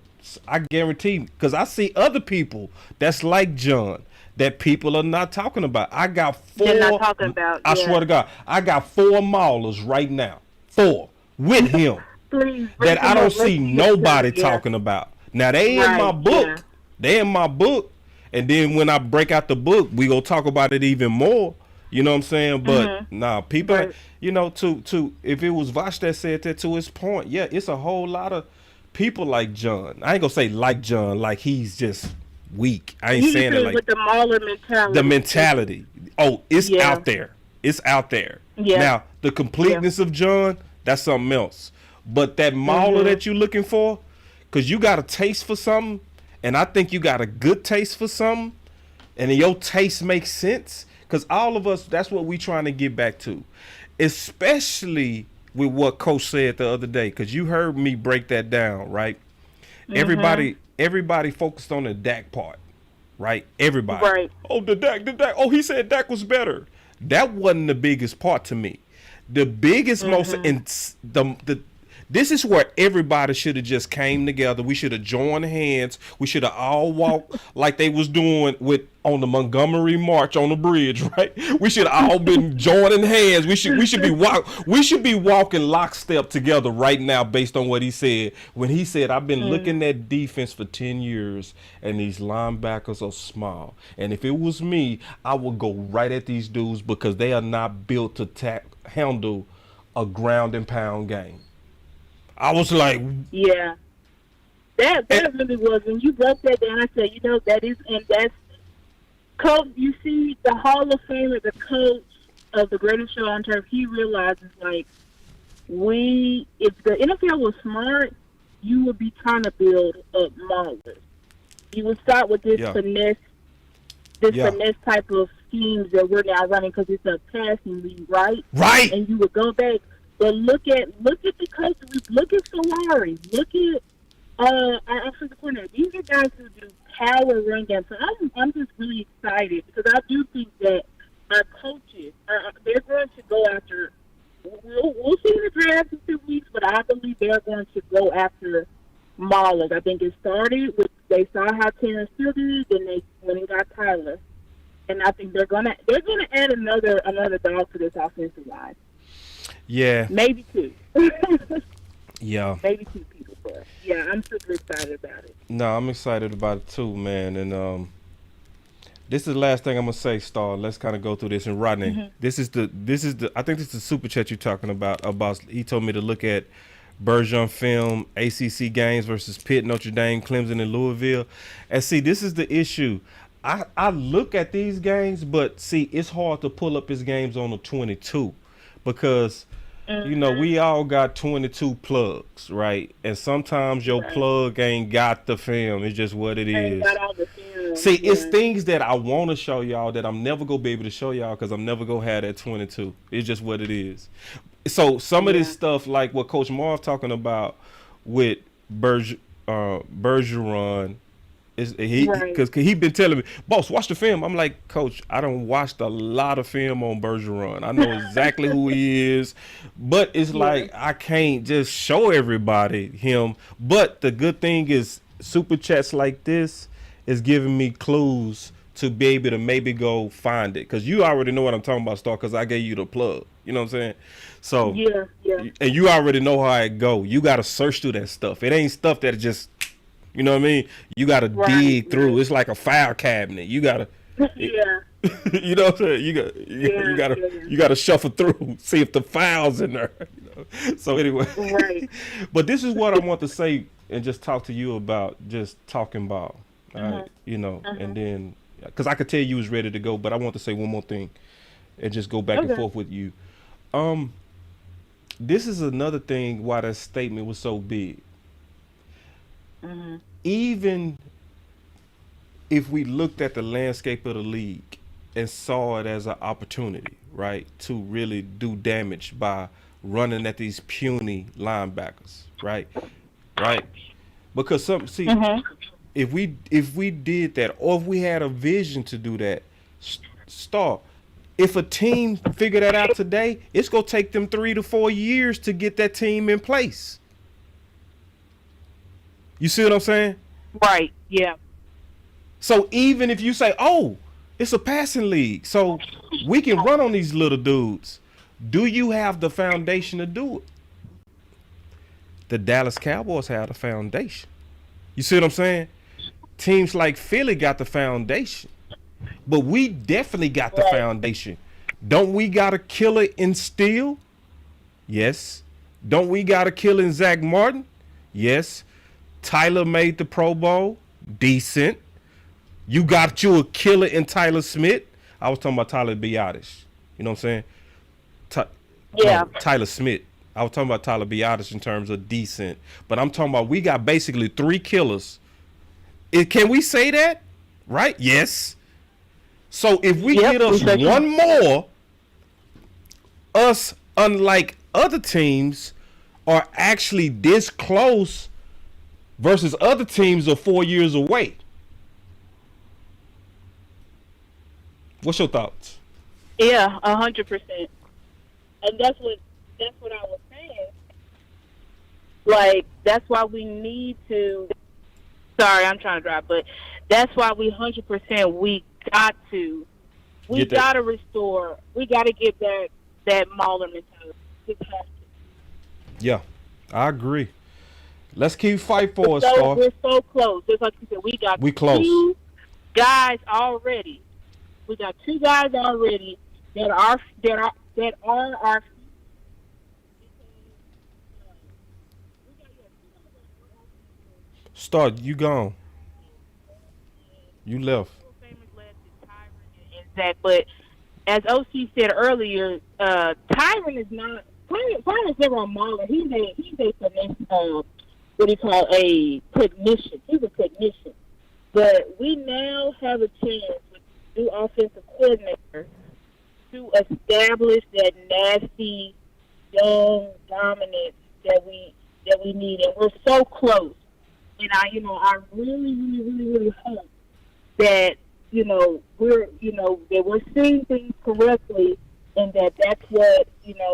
I guarantee, because I see other people that's like John that people are not talking about. I got 4. They're not talking about. I swear to God, I got 4 maulers right now. 4 with him. Please. that I don't see nobody talking about. Now they in my book. Yeah. They in my book. And then when I break out the book, we gonna talk about it even more. You know what I'm saying? But nah, people, Right. you know, to if it was Vosh that said that, to his point, yeah, it's a whole lot of people like John. I ain't gonna say like John, like he's just weak. I ain't saying it like with the Mauler mentality. the mentality. Oh, it's Yeah. out there. It's out there. Yeah. Now the completeness of John, that's something else. But that Mauler that you looking for, because you got a taste for something, and I think you got a good taste for something, and your taste makes sense. Because all of us, that's what we trying to get back to. Especially with what Coach said the other day. Because you heard me break that down, right? Everybody focused on the Dak part, right? Everybody. Right. Oh, the Dak. Oh, he said Dak was better. That wasn't the biggest part to me. The biggest, most, and this is where everybody should have just came together. We should have joined hands. We should have all walked like they was doing on the Montgomery March on the bridge, right? We should have all been joining hands. We should be walking lockstep together right now, based on what he said. When he said, "I've been looking at defense for 10 years, and these linebackers are small. And if it was me, I would go right at these dudes because they are not built to handle a ground and pound game." I was like, yeah, that really was. When you broke that down, I said, you know, that's coach. You see, the Hall of Famer, the coach of the greatest show on turf, he realizes, like, if the NFL was smart, you would be trying to build up maulers. You would start with this finesse type of schemes that we're now running because it's a passing league, right? Right. And you would go back. But look at the coaches. Look at Solari. Look at our offensive coordinator. These are guys who do power run games. So I'm just really excited because I do think that our coaches they're going to go after. We'll see in the draft in 2 weeks, but I believe they're going to go after Maulers. I think it started with they saw how Terrence Steele did, then they went and got Tyler, and I think they're gonna add another dog to this offensive line. Yeah. Maybe two. Yeah. Maybe two people. But yeah, I'm super excited about it. No, I'm excited about it too, man. And this is the last thing I'm gonna say, Star. Let's kind of go through this. And Rodney, this is the I think this is the super chat you're talking about. He told me to look at Bergeron film, ACC games versus Pitt, Notre Dame, Clemson, and Louisville. And see, this is the issue. I look at these games, but see, it's hard to pull up his games on the 22 because you know, we all got 22 plugs, right? And sometimes your plug ain't got the film. It's just what it is. Got all the film. See, it's things that I want to show y'all that I'm never going to be able to show y'all because I'm never going to have that 22. It's just what it is. So some of this stuff, like what Coach Marv talking about with Bergeron, because he been telling me, "Boss, watch the film." I'm like, "Coach, I done watched a lot of film on Bergeron. I know exactly who he is, but it's like I can't just show everybody him." But the good thing is, super chats like this is giving me clues to be able to maybe go find it, because you already know what I'm talking about, Star, because I gave you the plug. You know what I'm saying? So and you already know how it go. You got to search through that stuff. It ain't stuff that just. You know what I mean? You got to dig through. It's like a file cabinet. You got to, you know what I'm saying? You got to shuffle through, see if the file's in there. You know? So anyway, but this is what I want to say and just talk to you about, just talking ball. All right, you know, and then because I could tell you was ready to go, but I want to say one more thing and just go back and forth with you. This is another thing why that statement was so big. Even if we looked at the landscape of the league and saw it as an opportunity, right, to really do damage by running at these puny linebackers, right, because if we did that, or if we had a vision to do that, Star, if a team figure that out today, it's gonna take them 3 to 4 years to get that team in place. You see what I'm saying? Right, yeah. So even if you say, oh, it's a passing league, so we can run on these little dudes, do you have the foundation to do it? the Dallas Cowboys have a foundation. You see what I'm saying? Teams like Philly got the foundation, but we definitely got the foundation. Don't we got a killer in Steele? Yes. Don't we got a killer in Zach Martin? Yes. Tyler made the Pro Bowl. Decent. You got you a killer in Tyler Smith. I was talking about Tyler Biadasz. You know what I'm saying? Tyler Smith. I was talking about Tyler Biadasz in terms of decent. But I'm talking about we got basically 3 killers. Can we say that? Right? Yes. So if we get us one more, us, unlike other teams, are actually this close versus other teams are 4 years away. What's your thoughts? Yeah, 100%. And that's what I was saying. Like, that's why we need to. Sorry, I'm trying to drive, but that's why we 100%. We got to restore. We got to get back that Mauler mentality. Yeah, I agree. Let's keep fighting for us, Star. We're so close. Just like you said, we close. 2 guys already. We got 2 guys already that are our. Star, you gone. You left. But as OC said earlier, Tyron is not. Tyron's never on Mauler. He's a what do you call a technician? He's a technician. But we now have a chance with the new offensive coordinator to establish that nasty, young dominance that we need, and we're so close. And I really, really, really, really hope that we're seeing things correctly, and that's what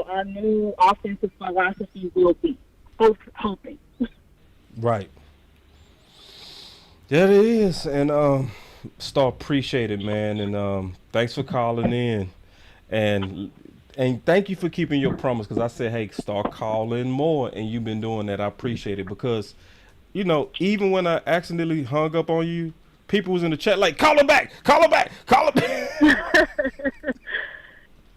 our new offensive philosophy will be. Hoping. Right. That it is, and Star, appreciate it, man, and thanks for calling in, and thank you for keeping your promise, because I said, hey, start calling more, and you've been doing that. I appreciate it, because even when I accidentally hung up on you, people was in the chat like, call him back.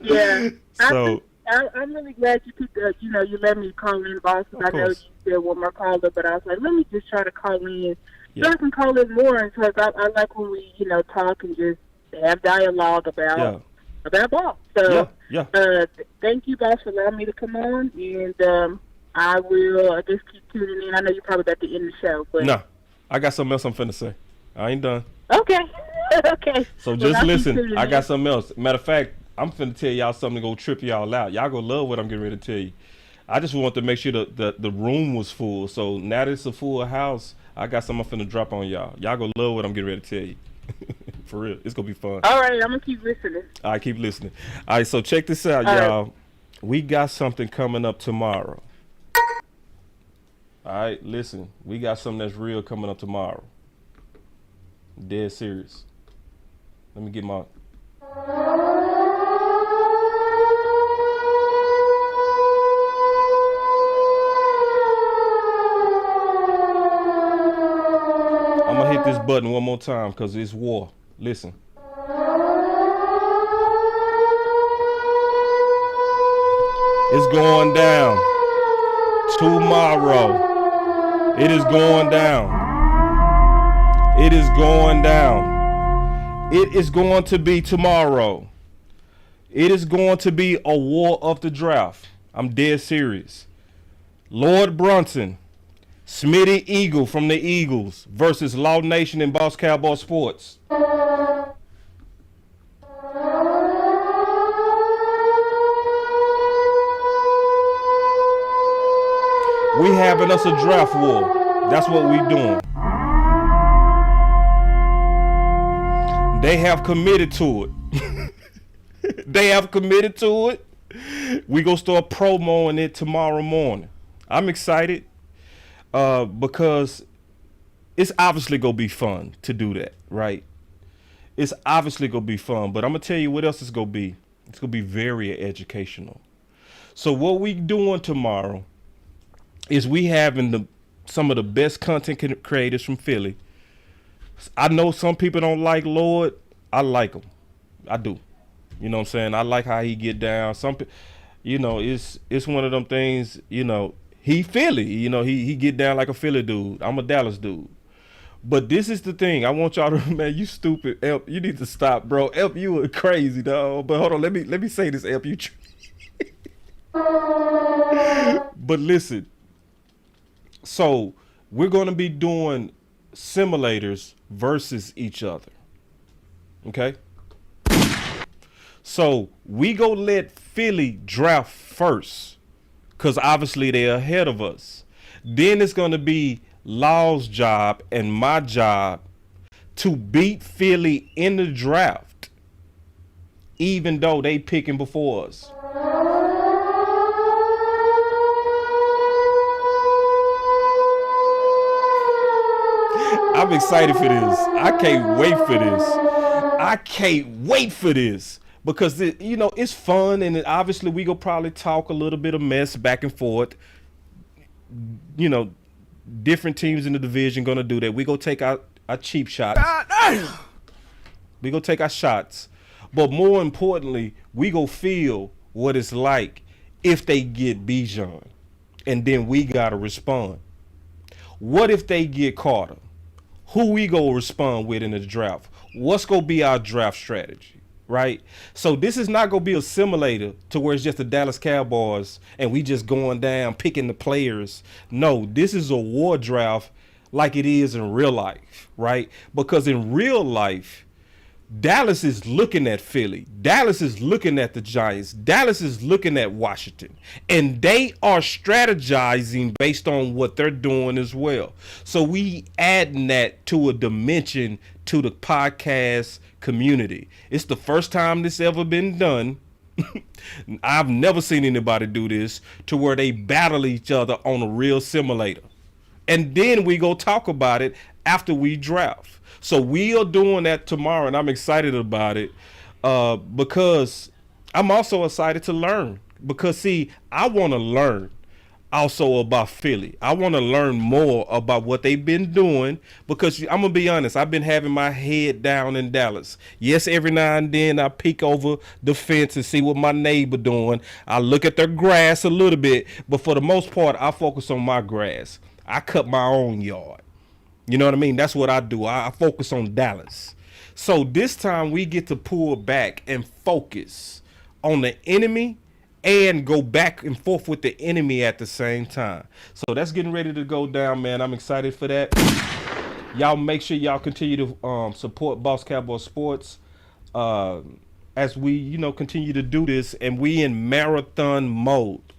Yeah. So I'm really glad you picked up. You let me call in, boss. I know you said one more caller, but I was like, let me just try to call in. Yeah. So I can call in more, because I like when we, talk and just have dialogue about ball. So, thank you guys for allowing me to come on, and I will just keep tuning in. I know you're probably about to end the show, but no, I got something else I'm finna say. I ain't done. Okay. Okay. So just listen. I got something else. Matter of fact, I'm finna tell y'all something to go trip y'all out. Y'all gonna love what I'm getting ready to tell you. I just want to make sure the room was full. So now that it's a full house, I got something I'm finna drop on y'all. Y'all gonna love what I'm getting ready to tell you. For real, it's gonna be fun. All right, I'm gonna keep listening. All right, keep listening. All right, so check this out, y'all. We got something coming up tomorrow. All right, listen. We got something that's real coming up tomorrow. Dead serious. Let me get my... I'm going to hit this button one more time because it's war. Listen. It's going down tomorrow. It is going down. It is going down. It is going to be tomorrow. It is going to be a war of the draft. I'm dead serious. Lord Brunson, Smitty Eagle from the Eagles versus Law Nation and Boss Cowboy Sports. We having us a draft war. That's what we doing. They have committed to it. They have committed to it. We gonna start promoting it tomorrow morning. I'm excited because it's obviously gonna be fun to do that, right? It's obviously gonna be fun, but I'm gonna tell you what else it's gonna be. It's gonna be very educational. So what we doing tomorrow is we having some of the best content creators from Philly. I know some people don't like Lord. I like him. I do. You know what I'm saying? I like how he get down. It's one of them things, he Philly. He get down like a Philly dude. I'm a Dallas dude. But this is the thing. I want y'all to, man, you stupid. Elp, you need to stop, bro. Elp, you are crazy, dog. But hold on, let me say this, Elp. But listen. So we're gonna be doing simulators versus each other. Okay? So we go let Philly draft first, because obviously they're ahead of us. Then it's gonna be Law's job and my job to beat Philly in the draft, even though they picking before us. I'm excited for this. I can't wait for this. I can't wait for this because it's fun, and obviously we go probably talk a little bit of mess back and forth. Different teams in the division gonna do that. We go take our cheap shots. We go take our shots, but more importantly, we go feel what it's like if they get Bijan, and then we gotta respond. What if they get Carter? Who we go respond with in the draft? What's gonna be our draft strategy, right? So this is not gonna be a simulator to where it's just the Dallas Cowboys and we just going down picking the players. No, this is a war draft like it is in real life, right? Because in real life, Dallas is looking at Philly. Dallas is looking at the Giants. Dallas is looking at Washington. And they are strategizing based on what they're doing as well. So we adding that to a dimension to the podcast community. It's the first time this ever been done. I've never seen anybody do this to where they battle each other on a real simulator. And then we go talk about it after we draft. So we are doing that tomorrow, and I'm excited about it because I'm also excited to learn. Because, see, I want to learn also about Philly. I want to learn more about what they've been doing because I'm going to be honest, I've been having my head down in Dallas. Yes, every now and then I peek over the fence and see what my neighbor doing. I look at their grass a little bit, but for the most part, I focus on my grass. I cut my own yard. You know what I mean? That's what I do. I focus on Dallas. So this time we get to pull back and focus on the enemy and go back and forth with the enemy at the same time. So that's getting ready to go down, man. I'm excited for that. Y'all make sure y'all continue to support Boss Cowboy Sports as we, continue to do this. And we in marathon mode.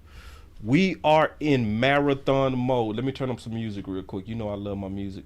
We are in marathon mode. Let me turn up some music real quick. You know I love my music.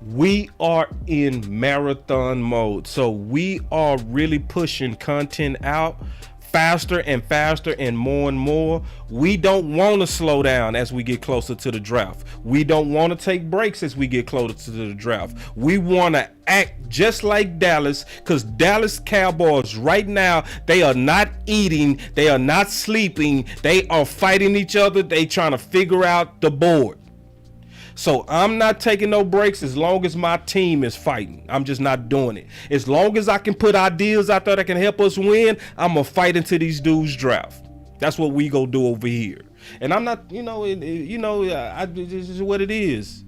We are in marathon mode. So we are really pushing content out faster and faster and more. We don't want to slow down as we get closer to the draft. We don't want to take breaks as we get closer to the draft. We want to act just like Dallas, because Dallas Cowboys right now, they are not eating, they are not sleeping, they are fighting each other, they trying to figure out the board. So I'm not taking no breaks as long as my team is fighting. I'm just not doing it. As long as I can put ideas out there that can help us win, I'm going to fight until these dudes draft. That's what we go do over here. And I'm not, this is what it is.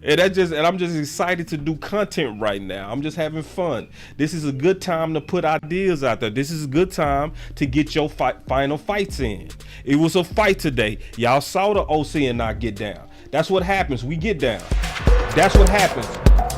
and I'm just excited to do content right now. I'm just having fun. This is a good time to put ideas out there. This is a good time to get your final fights in. It was a fight today. Y'all saw the OC and not get down. That's what happens. We get down. That's what happens.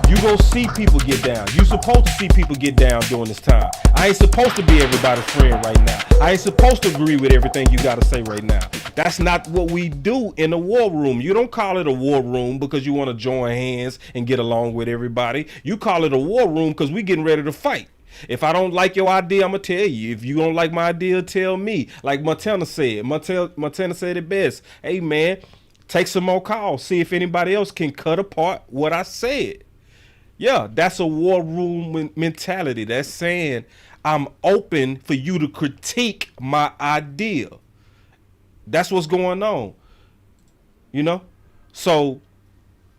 You go see people get down. You supposed to see people get down during this time. I ain't supposed to be everybody's friend right now. I ain't supposed to agree with everything you got to say right now. That's not what we do in a war room. You don't call it a war room because you want to join hands and get along with everybody. You call it a war room because we getting ready to fight. If I don't like your idea, I'm going to tell you. If you don't like my idea, tell me. Like Montana said. Montana said it best. Hey, man, take some more calls. See if anybody else can cut apart what I said. Yeah, that's a war room mentality. That's saying I'm open for you to critique my idea. That's what's going on. You know? So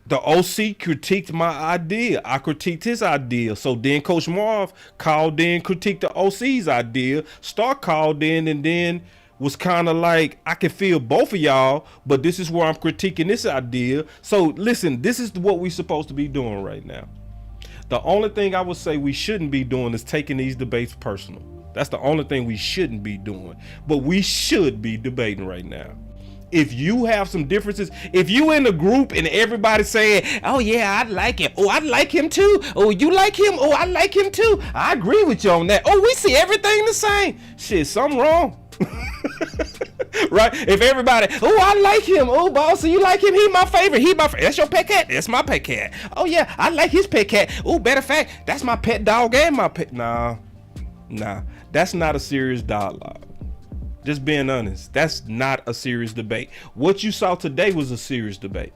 the OC critiqued my idea. I critiqued his idea. So then Coach Marv called in, critiqued the OC's idea. Star called in and then was kind of like, I can feel both of y'all, but this is where I'm critiquing this idea. So listen, this is what we're supposed to be doing right now. The only thing I would say we shouldn't be doing is taking these debates personal. That's the only thing we shouldn't be doing. But we should be debating right now. If you have some differences, if you in a group and everybody saying, oh yeah, I like him. Oh, I like him too. Oh, you like him? Oh, I like him too. I agree with you on that. Oh, we see everything the same. Shit, something wrong. Right? If everybody, oh, I like him. Oh, boss, you like him? He my favorite. That's your pet cat. That's my pet cat. Oh yeah, I like his pet cat. Oh, matter of fact, that's my pet dog and my pet. Nah, that's not a serious dialogue. Just being honest, that's not a serious debate. What you saw today was a serious debate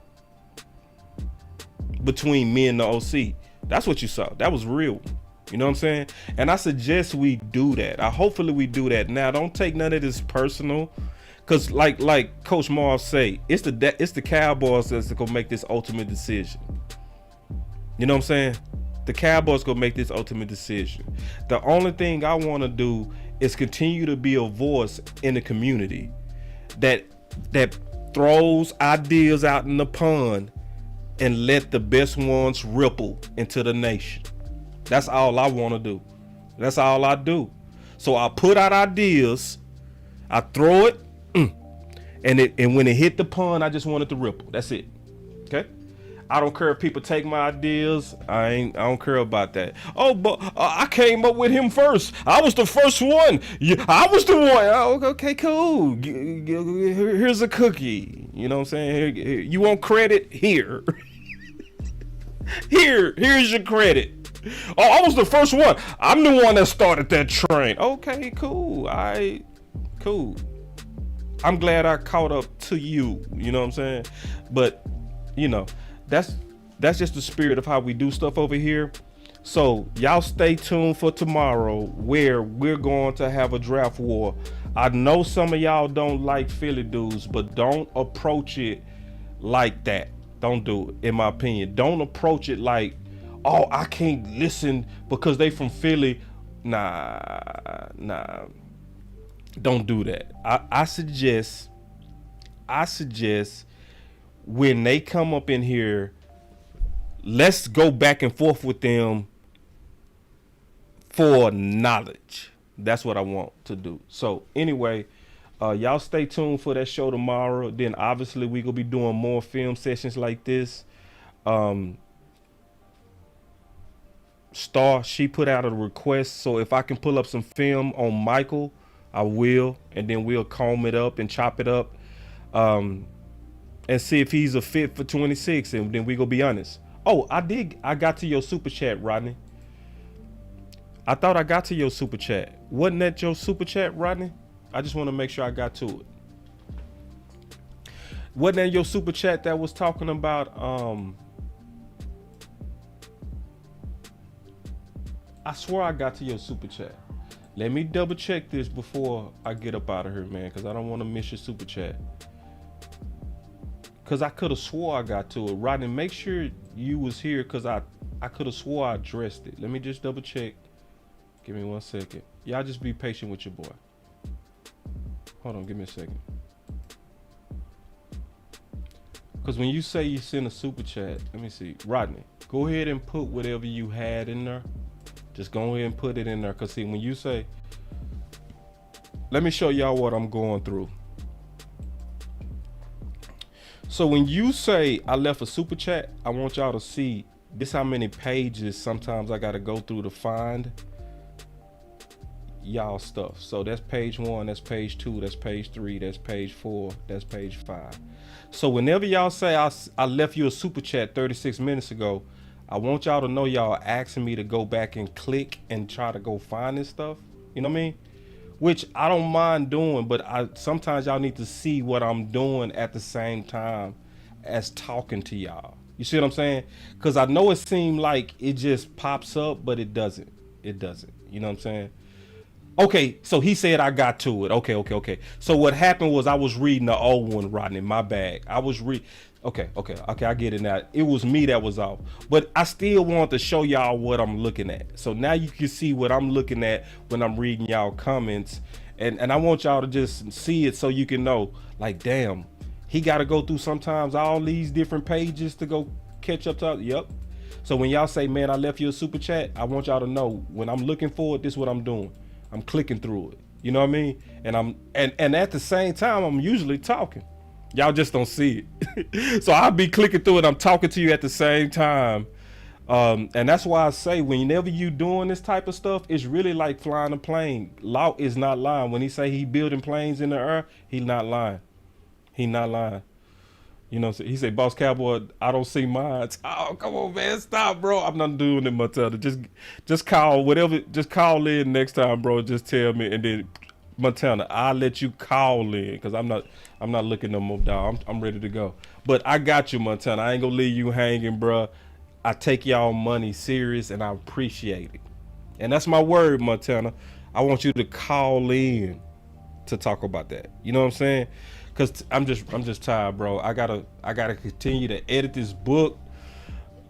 between me and the OC. That's what you saw. That was real. You know what I'm saying? And I suggest we do that. Hopefully we do that. Now, don't take none of this personal, because like Coach Marv say, it's the Cowboys that's gonna make this ultimate decision. You know what I'm saying? The Cowboys gonna make this ultimate decision. The only thing I want to do is continue to be a voice in the community that throws ideas out in the pond and let the best ones ripple into the nation. That's all I want to do. That's all I do. So I put out ideas, I throw it, and when it hit the pond, I just want it to ripple. That's it. Okay? I don't care if people take my ideas. I don't care about that. Oh, but I came up with him first. I was the first one. Yeah, I was the one. Oh, okay, cool. Here's a cookie. You know what I'm saying? Here, you want credit? Here. Here's your credit. Oh, I was the first one. I'm the one that started that train. Okay, cool. Cool. I'm glad I caught up to you. You know what I'm saying? But, you know, that's just the spirit of how we do stuff over here. So y'all stay tuned for tomorrow, where we're going to have a draft war. I know some of y'all don't like Philly dudes, but don't approach it like that. Don't do it, in my opinion. Don't approach it like, oh, I can't listen because they from Philly. Nah. Don't do that. I suggest when they come up in here, let's go back and forth with them for knowledge. That's what I want to do. So anyway, y'all stay tuned for that show tomorrow. Then obviously we gonna be doing more film sessions like this. Star, she put out a request, so if I can pull up some film on Michael, I will, and then we'll comb it up and chop it up, and see if he's a fit for 26, and then we gonna be honest. Oh, I got to your super chat, Rodney. I thought I got to your super chat. Wasn't that your super chat, Rodney? I just want to make sure I got to it. Wasn't that your super chat that was talking about I swear I got to your super chat. Let me double check this before I get up out of here, man, because I don't want to miss your super chat. Because I could have swore I got to it. Rodney, make sure you was here, because I could have swore I addressed it. Let me just double check. Give me 1 second. Y'all just be patient with your boy. Hold on, give me a second. Because when you say you send a super chat, let me see. Rodney, go ahead and put whatever you had in there. Just go ahead and put it in there. Because see, when you say, let me show y'all what I'm going through. So when you say I left a super chat, I want y'all to see this how many pages sometimes I got to go through to find y'all stuff. So that's page 1, that's page 2, that's page 3, that's page 4, that's page 5. So whenever y'all say I left you a super chat 36 minutes ago, I want y'all to know y'all asking me to go back and click and try to go find this stuff. You know what I mean? Which I don't mind doing, but sometimes y'all need to see what I'm doing at the same time as talking to y'all. You see what I'm saying? Because I know it seemed like it just pops up, but it doesn't. It doesn't. You know what I'm saying? Okay, so he said I got to it. Okay. So what happened was I was reading the old one, Rodney, my bag. Okay, I get it now. It was me that was off. But I still want to show y'all what I'm looking at. So now you can see what I'm looking at when I'm reading y'all comments. And I want y'all to just see it so you can know, like, damn, he got to go through sometimes all these different pages to go catch up to. Yep. So when y'all say, man, I left you a super chat, I want y'all to know when I'm looking for it, this is what I'm doing. I'm clicking through it. You know what I mean? And at the same time, I'm usually talking. Y'all just don't see it. So I'll be clicking through it. I'm talking to you at the same time. And that's why I say whenever you doing this type of stuff, it's really like flying a plane. Law is not lying. When he say he building planes in the air, he not lying. He not lying. You know, he said, Boss Cowboy, I don't see mine. Oh, come on, man. Stop, bro. I'm not doing it, Montana. Just call whatever. Just call in next time, bro. Just tell me. And then, Montana, I'll let you call in because I'm not looking no more, dog. I'm ready to go. But I got you, Montana. I ain't going to leave you hanging, bro. I take y'all money serious and I appreciate it. And that's my word, Montana. I want you to call in to talk about that. You know what I'm saying? Cause I'm just tired, bro. I gotta continue to edit this book.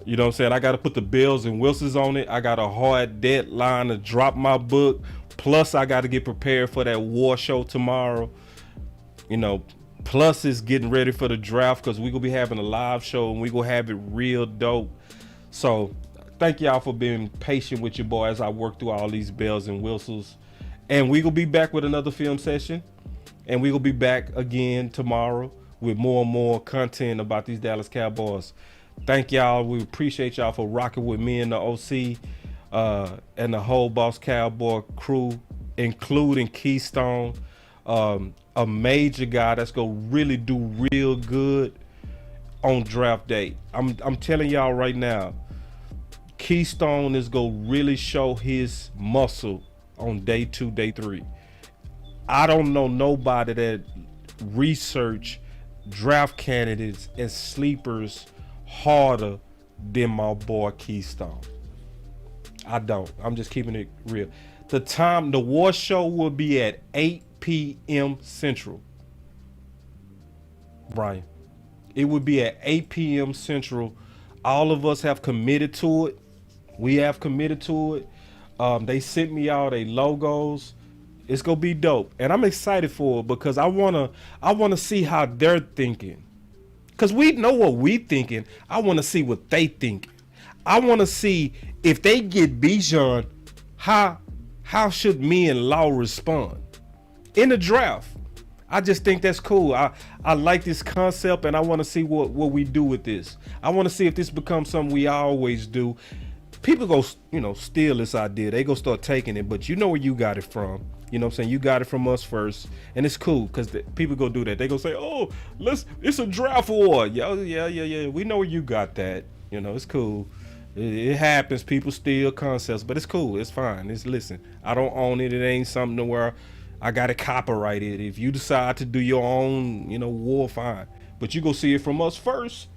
You know what I'm saying? I gotta put the bells and whistles on it. I got a hard deadline to drop my book. Plus I gotta get prepared for that war show tomorrow. You know, plus it's getting ready for the draft because we gonna be having a live show and we gonna have it real dope. So thank y'all for being patient with your boy as I work through all these bells and whistles. And we gonna be back with another film session. And we will be back again tomorrow with more and more content about these Dallas Cowboys. Thank y'all. We appreciate y'all for rocking with me and the OC and the whole Boss Cowboy crew, including Keystone, a major guy that's gonna really do real good on draft day. I'm telling y'all right now, Keystone is gonna really show his muscle on day 2, day 3. I don't know nobody that research draft candidates and sleepers harder than my boy Keystone. I don't. I'm just keeping it real. The war show will be at 8 p.m. Central. Brian. It would be at 8 p.m. Central. All of us have committed to it. We have committed to it. They sent me all their logos. It's gonna be dope, and I'm excited for it because I wanna see how they're thinking. Cause we know what we thinking. I wanna see what they think. I wanna see if they get Bijan, how should me and Law respond in the draft. I just think that's cool. I like this concept, and I want to see what we do with this. I want to see if this becomes something we always do. People go, steal this idea. They go start taking it, but you know where you got it from. You know what I'm saying? You got it from us first, and it's cool because people go do that. They go say, "Oh, it's a draft war." Yeah. We know where you got that. It's cool. It happens. People steal concepts, but it's cool. It's fine. Listen. I don't own it. It ain't something to where I got to copyright it. If you decide to do your own, war, fine. But you go see it from us first.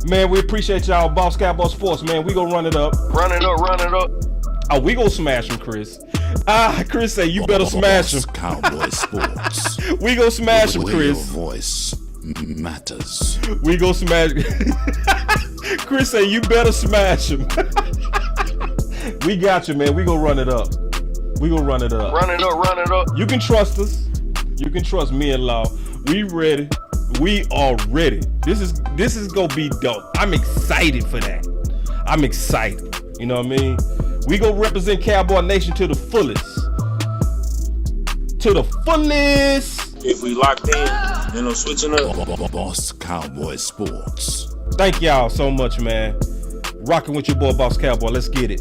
Man, we appreciate y'all. Boss Cowboy Sports, man. We gonna run it up. Run it up. Oh, we gonna smash him, Chris. Chris say you better smash him. Boss Cowboy Sports. We gonna smash him, Chris. Your voice matters. We gonna smash. Chris say you better smash him. We got you, man. We gonna run it up. Run it up. You can trust us. You can trust me and Law. We ready. We are ready. This is gonna be dope. I'm excited for that. I'm excited. You know what I mean? We gonna represent Cowboy Nation to the fullest. To the fullest. If we locked in, switching up. Boss Cowboy Sports. Thank y'all so much, man. Rocking with your boy Boss Cowboy. Let's get it.